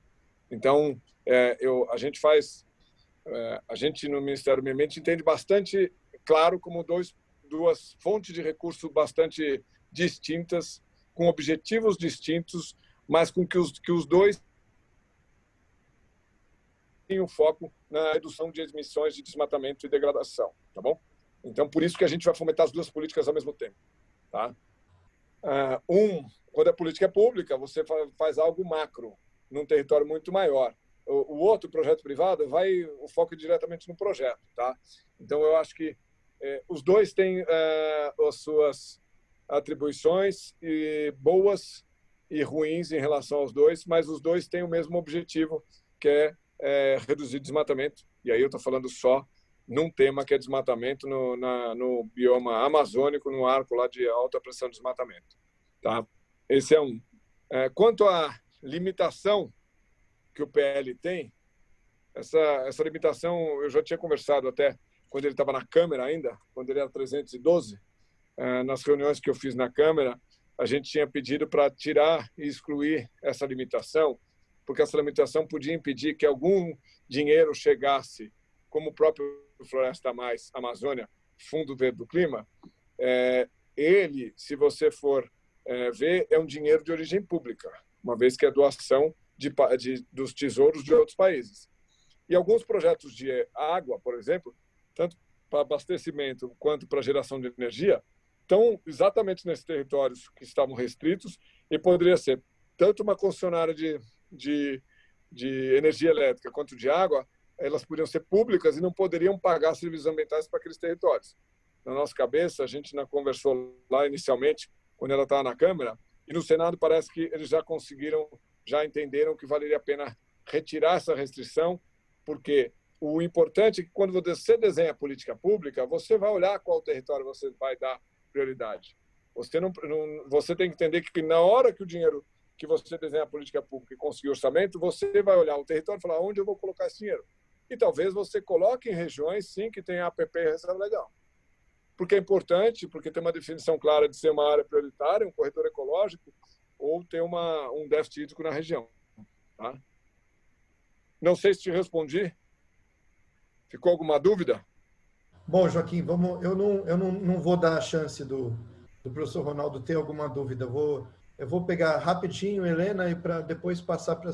Então, a gente no Ministério do Meio Ambiente entende bastante claro como duas fontes de recurso bastante distintas, com objetivos distintos, mas com que os dois têm um foco na redução de emissões de desmatamento e degradação, tá bom? Então, por isso que a gente vai fomentar as duas políticas ao mesmo tempo, tá? Quando a política é pública, você faz algo macro, num território muito maior. O outro, projeto privado, o foco é diretamente no projeto, tá? Então, eu acho que os dois têm as suas atribuições boas e ruins em relação aos dois, mas os dois têm o mesmo objetivo, que é reduzir desmatamento. E aí eu estou falando só num tema que é desmatamento no bioma amazônico, no arco lá de alta pressão de desmatamento. Tá? Esse é um. Quanto à limitação que o PL tem, essa limitação eu já tinha conversado até quando ele estava na Câmara ainda, quando ele era 312, nas reuniões que eu fiz na Câmara, a gente tinha pedido para tirar e excluir essa limitação, porque essa limitação podia impedir que algum dinheiro chegasse, como o próprio Floresta Mais, Amazônia, Fundo Verde do Clima. Ele, se você for ver, é um dinheiro de origem pública, uma vez que é doação dos tesouros de outros países. E alguns projetos de água, por exemplo, tanto para abastecimento quanto para geração de energia, estão exatamente nesses territórios que estavam restritos e poderia ser tanto uma concessionária de energia elétrica quanto de água, elas poderiam ser públicas e não poderiam pagar serviços ambientais para aqueles territórios. Na nossa cabeça, a gente conversou lá inicialmente, quando ela estava na Câmara, e no Senado parece que eles já entenderam que valeria a pena retirar essa restrição, porque o importante é que quando você desenha a política pública, você vai olhar qual território você vai dar prioridade. Você tem que entender que na hora que o dinheiro que você desenha a política pública e conseguir orçamento, você vai olhar o território e falar onde eu vou colocar esse dinheiro. E talvez você coloque em regiões, sim, que tem APP e reserva legal. Porque é importante, porque tem uma definição clara de ser uma área prioritária, um corredor ecológico, ou ter um déficit hídrico na região. Tá? Não sei se te respondi. Ficou alguma dúvida? Bom, Joaquim, eu não vou dar a chance do professor Ronaldo ter alguma dúvida. Eu vou pegar rapidinho, Helena, e para depois passar para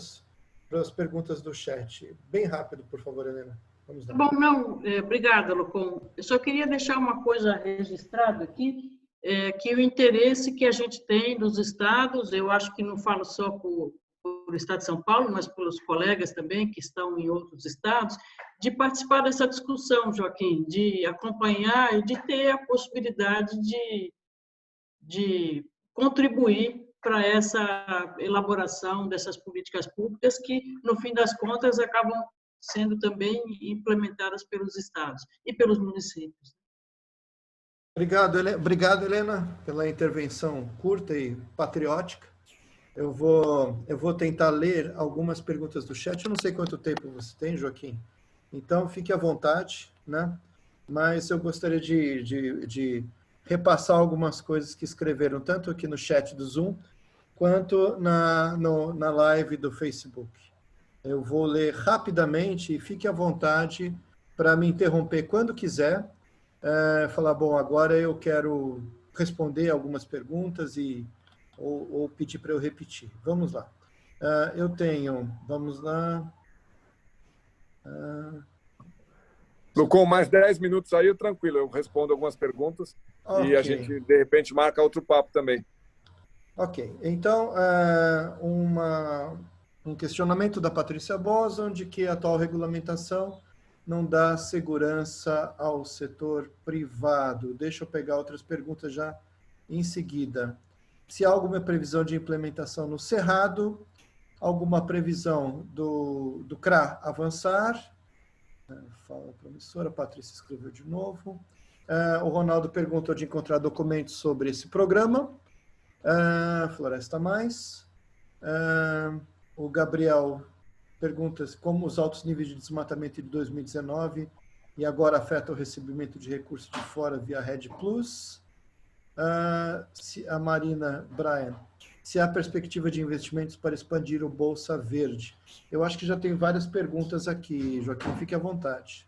as perguntas do chat. Bem rápido, por favor, Helena. Vamos lá. Bom, não, obrigada, Lucon. Eu só queria deixar uma coisa registrada aqui, que o interesse que a gente tem dos estados, eu acho que não falo só por Estado de São Paulo, mas pelos colegas também que estão em outros estados, de participar dessa discussão, Joaquim, de acompanhar e de ter a possibilidade de contribuir para essa elaboração dessas políticas públicas que, no fim das contas, acabam sendo também implementadas pelos estados e pelos municípios. Obrigado, Helena, pela intervenção curta e patriótica. Eu vou tentar ler algumas perguntas do chat. Eu não sei quanto tempo você tem, Joaquim, então fique à vontade, né? Mas eu gostaria de repassar algumas coisas que escreveram, tanto aqui no chat do Zoom, quanto na live do Facebook. Eu vou ler rapidamente e fique à vontade para me interromper quando quiser. Falar, bom, agora eu quero responder algumas perguntas ou pedir para eu repetir. Vamos lá. Vamos lá. Lucon, mais 10 minutos aí, tranquilo, eu respondo algumas perguntas e a gente, de repente, marca outro papo também. Ok, então, um questionamento da Patrícia Boson de que a atual regulamentação não dá segurança ao setor privado. Deixa eu pegar outras perguntas já em seguida. Se há alguma previsão de implementação no Cerrado, alguma previsão do CRA avançar? Fala promissora, a Patrícia escreveu de novo. O Ronaldo perguntou de encontrar documentos sobre esse programa. Floresta Mais. O Gabriel pergunta como os altos níveis de desmatamento de 2019 e agora afetam o recebimento de recursos de fora via Rede Plus. A Marina Brian, se há perspectiva de investimentos para expandir o Bolsa Verde. Eu acho que já tem várias perguntas aqui, Joaquim, fique à vontade.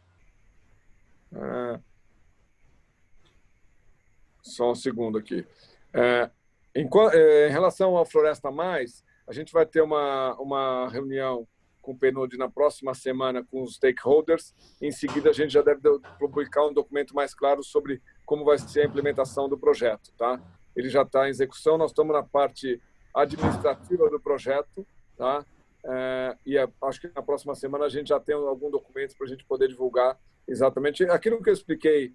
Só um segundo aqui. Em relação ao Floresta Mais, a gente vai ter uma reunião com o PNUD na próxima semana com os stakeholders. Em seguida, a gente já deve publicar um documento mais claro sobre como vai ser a implementação do projeto. Tá? Ele já está em execução, nós estamos na parte administrativa do projeto. Tá? E acho que na próxima semana a gente já tem algum documento para a gente poder divulgar exatamente aquilo que eu expliquei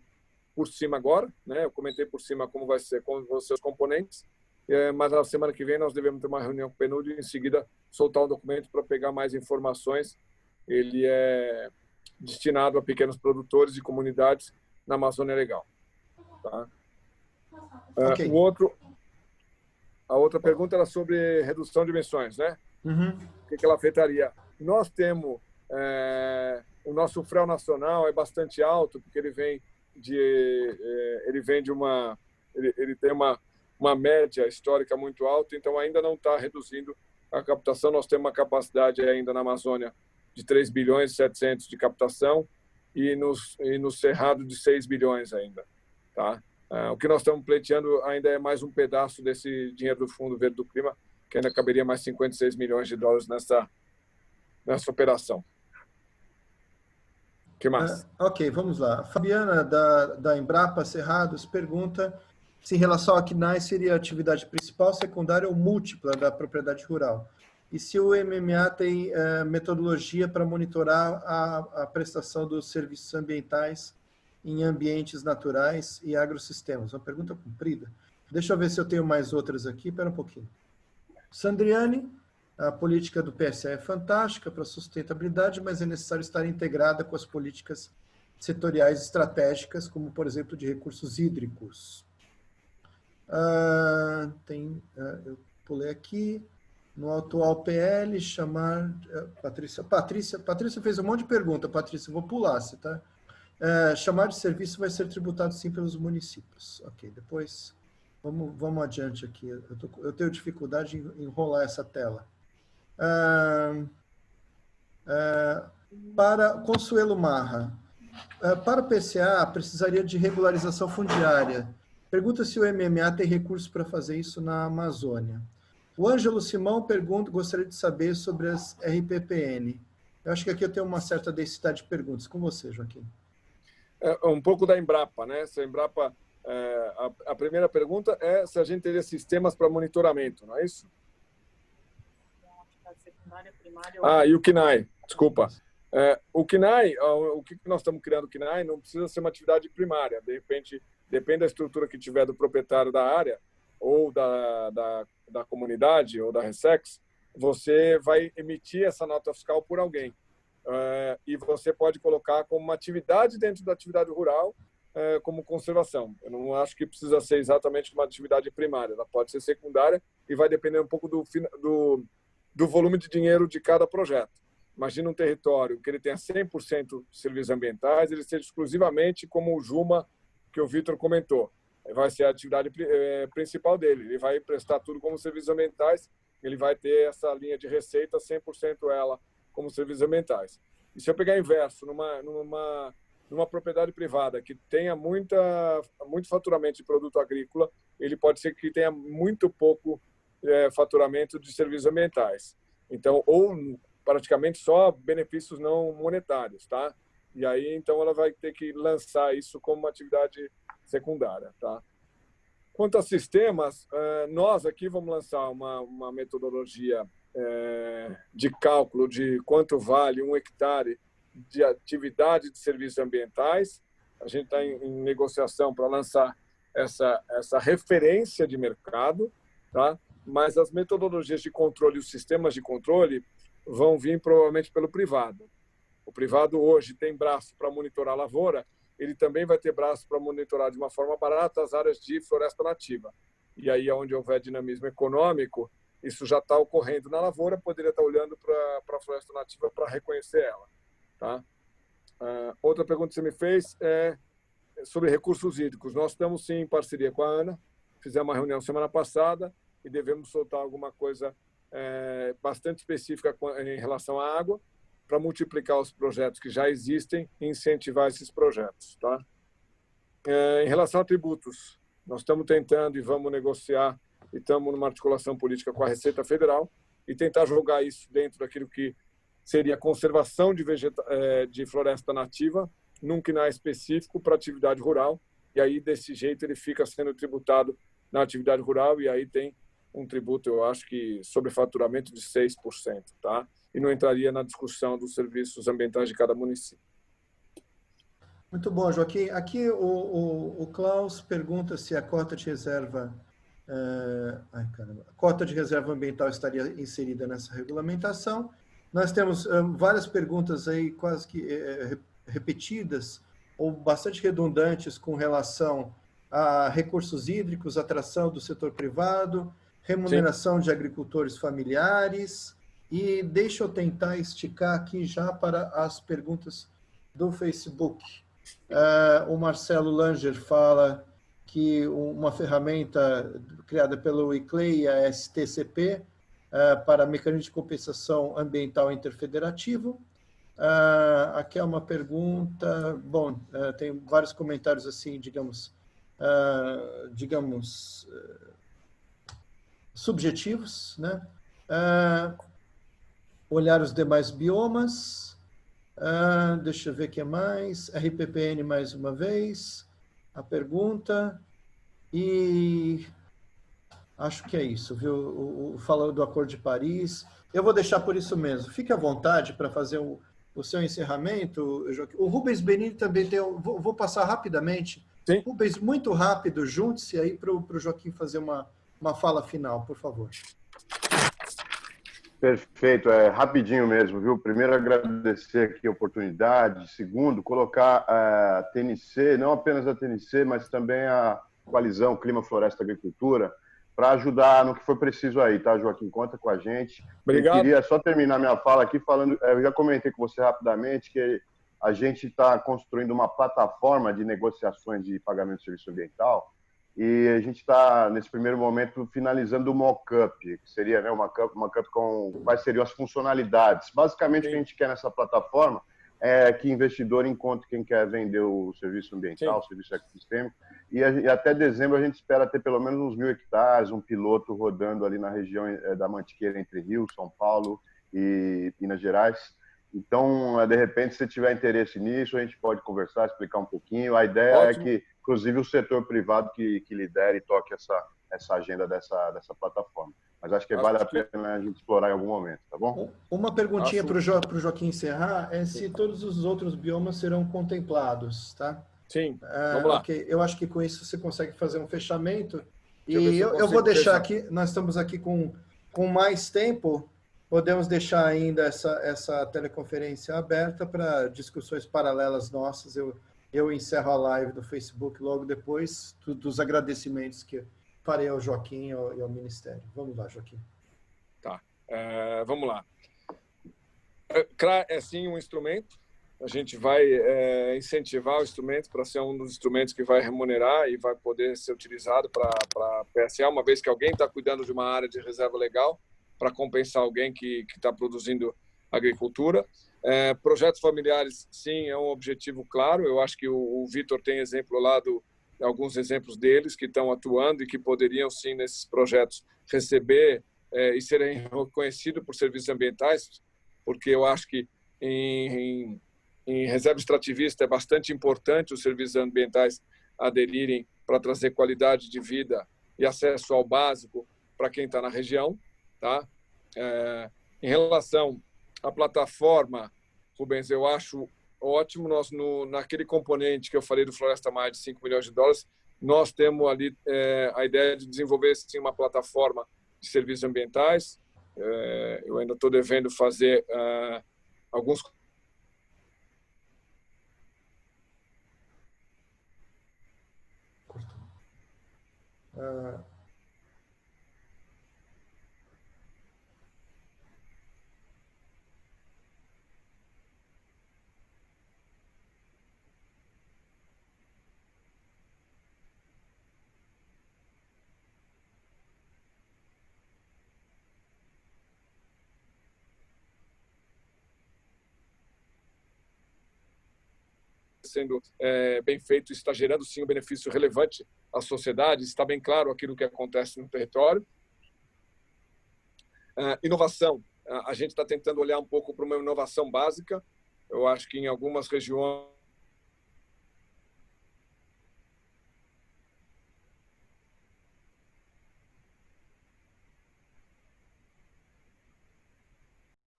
por cima agora. Né? Eu comentei por cima como vão ser os componentes. Mas na semana que vem nós devemos ter uma reunião com o PNUD e em seguida soltar um documento para pegar mais informações. Ele é destinado a pequenos produtores e comunidades na Amazônia Legal. Tá? Okay. O outro... A outra pergunta era sobre redução de emissões, né? Uhum. O que ela afetaria? Nós temos... o nosso FREL nacional é bastante alto, porque ele tem uma média histórica muito alta, então ainda não está reduzindo a captação. Nós temos uma capacidade ainda na Amazônia de 3 bilhões e 700 de captação e no Cerrado de 6 bilhões ainda. Tá? O que nós estamos pleiteando ainda é mais um pedaço desse dinheiro do Fundo Verde do Clima, que ainda caberia mais 56 milhões de dólares nessa operação. O que mais? Ok, vamos lá. A Fabiana, da Embrapa Cerrados, pergunta se em relação ao CNAE seria a atividade principal, secundária ou múltipla da propriedade rural. E se o MMA tem metodologia para monitorar a prestação dos serviços ambientais em ambientes naturais e agrossistemas. Uma pergunta comprida. Deixa eu ver se eu tenho mais outras aqui. Espera um pouquinho. Sandriane, a política do PSE é fantástica para sustentabilidade, mas é necessário estar integrada com as políticas setoriais estratégicas, como, por exemplo, de recursos hídricos. Eu pulei aqui. No atual PL, chamar... Patrícia fez um monte de pergunta, Patrícia, vou pular, tá? Chamar de serviço vai ser tributado, sim, pelos municípios. Ok, depois, vamos adiante aqui. Eu tenho dificuldade em enrolar essa tela. Para Consuelo Marra, para o PCA, precisaria de regularização fundiária. Pergunta se o MMA tem recursos para fazer isso na Amazônia. O Ângelo Simão gostaria de saber sobre as RPPN. Eu acho que aqui eu tenho uma certa densidade de perguntas. Com você, Joaquim. Um pouco da Embrapa, né? Se a Embrapa, a primeira pergunta é se a gente teria sistemas para monitoramento, não é isso? E o CNAE, desculpa. O CNAE, o que nós estamos criando o CNAE não precisa ser uma atividade primária. De repente, depende da estrutura que tiver do proprietário da área ou da comunidade ou da Ressex, você vai emitir essa nota fiscal por alguém. E você pode colocar como uma atividade dentro da atividade rural, como conservação. Eu não acho que precisa ser exatamente uma atividade primária, ela pode ser secundária e vai depender um pouco do volume de dinheiro de cada projeto. Imagina um território que ele tenha 100% de serviços ambientais, ele seja exclusivamente como o Juma, que o Vitor comentou. Vai ser a atividade principal dele. Ele vai prestar tudo como serviços ambientais, ele vai ter essa linha de receita, 100% ela como serviços ambientais. E se eu pegar inverso, numa propriedade privada que tenha muito faturamento de produto agrícola, ele pode ser que tenha muito pouco faturamento de serviços ambientais. Então, ou praticamente só benefícios não monetários, tá? E aí, então, ela vai ter que lançar isso como uma atividade secundária, tá? Quanto a sistemas, nós aqui vamos lançar uma metodologia de cálculo de quanto vale 1 hectare de atividade de serviços ambientais. A gente está em negociação para lançar essa referência de mercado, tá? Mas as metodologias de controle e os sistemas de controle vão vir provavelmente pelo privado. O privado hoje tem braço para monitorar a lavoura, ele também vai ter braço para monitorar de uma forma barata as áreas de floresta nativa. E aí, onde houver dinamismo econômico, isso já está ocorrendo na lavoura, poderia estar olhando para a floresta nativa para reconhecer ela. Tá? Outra pergunta que você me fez é sobre recursos hídricos. Nós estamos, sim, em parceria com a ANA, fizemos uma reunião semana passada e devemos soltar alguma coisa bastante específica em relação à água, para multiplicar os projetos que já existem e incentivar esses projetos. Tá? Em relação a tributos, nós estamos tentando e vamos negociar e estamos numa articulação política com a Receita Federal e tentar jogar isso dentro daquilo que seria conservação de floresta nativa, num CNAE específico para atividade rural, e aí, desse jeito, ele fica sendo tributado na atividade rural e aí tem um tributo, eu acho que, sobre faturamento de 6%, tá? E não entraria na discussão dos serviços ambientais de cada município. Muito bom, Joaquim. Aqui o Klaus pergunta se a cota de reserva a cota de reserva ambiental estaria inserida nessa regulamentação. Nós temos várias perguntas aí quase que repetidas ou bastante redundantes com relação a recursos hídricos, atração do setor privado, remuneração de agricultores familiares, e deixa eu tentar esticar aqui já para as perguntas do Facebook. O Marcelo Langer fala que uma ferramenta criada pelo ICLEI, a STCP, para mecanismo de compensação ambiental interfederativo. Aqui é uma pergunta, bom, tem vários comentários assim, digamos, subjetivos, né? Olhar os demais biomas, deixa eu ver o que mais, RPPN mais uma vez, a pergunta, e acho que é isso, viu? Falando do Acordo de Paris, eu vou deixar por isso mesmo. Fique à vontade para fazer o seu encerramento, Joaquim. O Rubens Benini também tem, vou passar rapidamente. Sim. Rubens, muito rápido, junte-se aí para o Joaquim fazer uma fala final, por favor. Perfeito, rapidinho mesmo, viu? Primeiro, agradecer aqui a oportunidade. Segundo, colocar a TNC, não apenas a TNC, mas também a Coalizão Clima, Floresta, Agricultura, para ajudar no que for preciso aí, tá, Joaquim? Conta com a gente. Obrigado. Eu queria só terminar minha fala aqui falando, eu já comentei com você rapidamente que a gente está construindo uma plataforma de negociações de pagamento de serviço ambiental, e a gente está, nesse primeiro momento, finalizando o mock-up, que seria, né, uma mock-up com quais seriam as funcionalidades. Basicamente, o que a gente quer nessa plataforma é que investidor encontre quem quer vender o serviço ambiental, o serviço ecossistêmico, e até dezembro a gente espera ter pelo menos uns 1.000 hectares, um piloto rodando ali na região da Mantiqueira, entre Rio, São Paulo e Minas Gerais. Então, de repente, se tiver interesse nisso, a gente pode conversar, explicar um pouquinho. A ideia é que, inclusive, o setor privado que lidere e toque essa agenda dessa plataforma. Mas acho que vale a pena a gente explorar em algum momento, tá bom? Uma perguntinha para o Joaquim encerrar é se todos os outros biomas serão contemplados, tá? Sim, vamos lá. Okay. Eu acho que com isso você consegue fazer um fechamento. E eu vou deixar aqui, nós estamos aqui com mais tempo, podemos deixar ainda essa teleconferência aberta para discussões paralelas nossas. Eu encerro a live do Facebook logo depois dos agradecimentos que farei ao Joaquim e ao Ministério. Vamos lá, Joaquim. Tá, vamos lá. CRA é sim um instrumento. A gente vai incentivar o instrumento para ser um dos instrumentos que vai remunerar e vai poder ser utilizado para PSA, uma vez que alguém está cuidando de uma área de reserva legal, para compensar alguém que está produzindo agricultura. Projetos familiares, sim, é um objetivo claro. Eu acho que o Vitor tem exemplo lá alguns exemplos deles que estão atuando e que poderiam, sim, nesses projetos, receber e serem reconhecidos por serviços ambientais, porque eu acho que em reserva extrativista é bastante importante os serviços ambientais aderirem para trazer qualidade de vida e acesso ao básico para quem está na região. Tá? Em relação à plataforma, Rubens, eu acho ótimo. Nós, naquele componente que eu falei do Floresta Mais de 5 milhões de dólares, nós temos ali a ideia de desenvolver sim, uma plataforma de serviços ambientais. Eu ainda estou devendo fazer alguns sendo bem feito, está gerando sim um benefício relevante à sociedade, está bem claro aquilo que acontece no território. Inovação, a gente está tentando olhar um pouco para uma inovação básica. Eu acho que em algumas regiões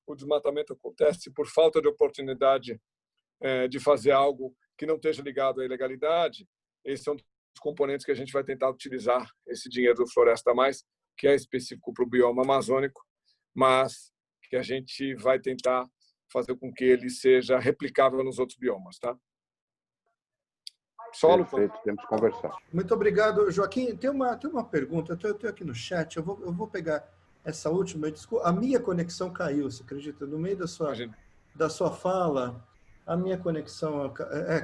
o desmatamento acontece por falta de oportunidade de fazer algo que não esteja ligado à ilegalidade. Esses são os componentes que a gente vai tentar utilizar esse dinheiro do Floresta Mais, que é específico para o bioma amazônico, mas que a gente vai tentar fazer com que ele seja replicável nos outros biomas, tá? Solo. Perfeito, temos que conversar. Muito obrigado, Joaquim. Tem uma pergunta, eu estou aqui no chat, eu vou pegar essa última. Desculpa, a minha conexão caiu, você acredita? No meio da sua fala, a minha conexão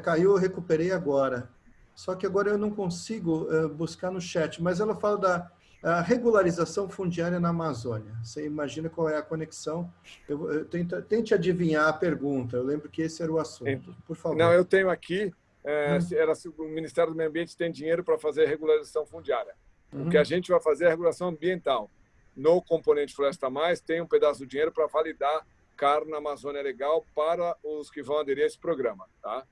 caiu, eu recuperei agora. Só que agora eu não consigo buscar no chat, mas ela fala da regularização fundiária na Amazônia. Você imagina qual é a conexão? Tente adivinhar a pergunta, eu lembro que esse era o assunto. Por favor. Não, eu tenho aqui, era se o Ministério do Meio Ambiente tem dinheiro para fazer a regularização fundiária. O que a gente vai fazer é a regulação ambiental. No componente Floresta Mais, tem um pedaço do dinheiro para validar CAR na Amazônia Legal para os que vão aderir a esse programa. Tá?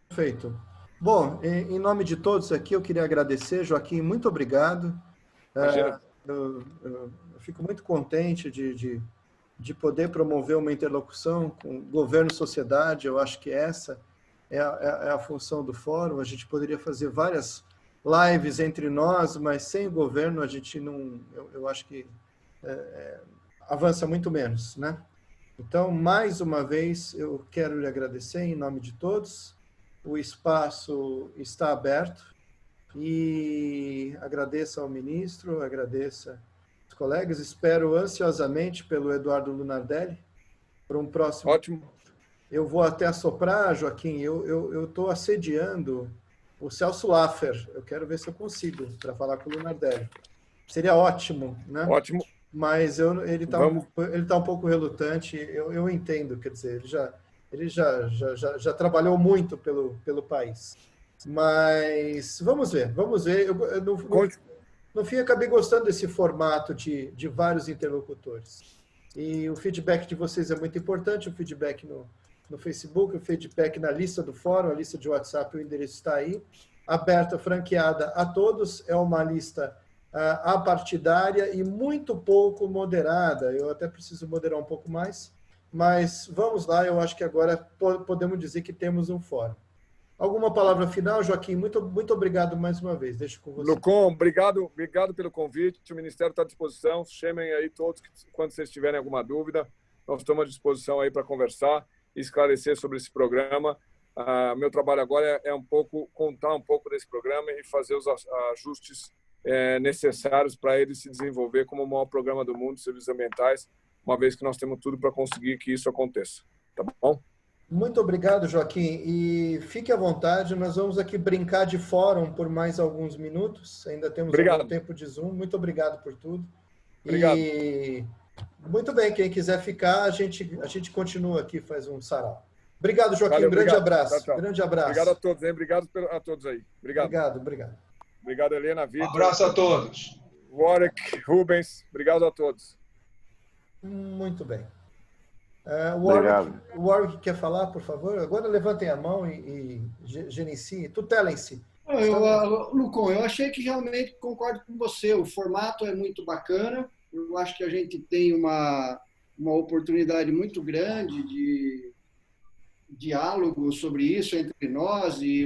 Perfeito. Bom, em nome de todos aqui, eu queria agradecer, Joaquim, muito obrigado. Eu fico muito contente de poder promover uma interlocução com governo e sociedade. Eu acho que essa é a função do fórum. A gente poderia fazer várias lives entre nós, mas sem o governo a gente não... Eu acho que avança muito menos, né? Então, mais uma vez, eu quero lhe agradecer em nome de todos. O espaço está aberto e agradeço ao ministro, agradeço aos colegas, espero ansiosamente pelo Eduardo Lunardelli para um próximo. Ótimo. Eu vou até assoprar, Joaquim, eu estou assediando o Celso Laffer, eu quero ver se eu consigo para falar com o Lunardelli. Seria ótimo, né? Ótimo. Mas ele tá um pouco relutante, eu entendo, quer dizer, ele já trabalhou muito pelo país. Mas vamos ver. No fim, acabei gostando desse formato de vários interlocutores. E o feedback de vocês é muito importante, o feedback no Facebook, o feedback na lista do fórum, a lista de WhatsApp, o endereço está aí. Aberta, franqueada a todos, é uma lista apartidária e muito pouco moderada. Eu até preciso moderar um pouco mais. Mas vamos lá, eu acho que agora podemos dizer que temos um fórum. Alguma palavra final, Joaquim? Muito obrigado mais uma vez. Deixo com você. Lucon, obrigado pelo convite. O Ministério está à disposição. Chamem aí todos quando vocês tiverem alguma dúvida. Nós estamos à disposição aí para conversar e esclarecer sobre esse programa. Meu trabalho agora é contar um pouco desse programa e fazer os ajustes necessários para ele se desenvolver como o maior programa do mundo de serviços ambientais, uma vez que nós temos tudo para conseguir que isso aconteça. Tá bom? Muito obrigado, Joaquim. E fique à vontade, nós vamos aqui brincar de fórum por mais alguns minutos. Ainda temos algum tempo de Zoom. Muito obrigado por tudo. Obrigado. E muito bem, quem quiser ficar, a gente continua aqui, faz um sarau. Obrigado, Joaquim. Valeu, grande obrigado. abraço. Tchau, tchau. Grande abraço. Obrigado a todos, hein? Obrigado a todos aí. Obrigado. Obrigado. Obrigado, Helena, Vitor. Abraço a todos. Warwick, Rubens, obrigado a todos. Muito bem. Obrigado. Warwick quer falar, por favor? Agora levantem a mão e gerenciem, tutelem-se. Lucon, eu achei que realmente concordo com você. O formato é muito bacana. Eu acho que a gente tem uma oportunidade muito grande de diálogo sobre isso entre nós e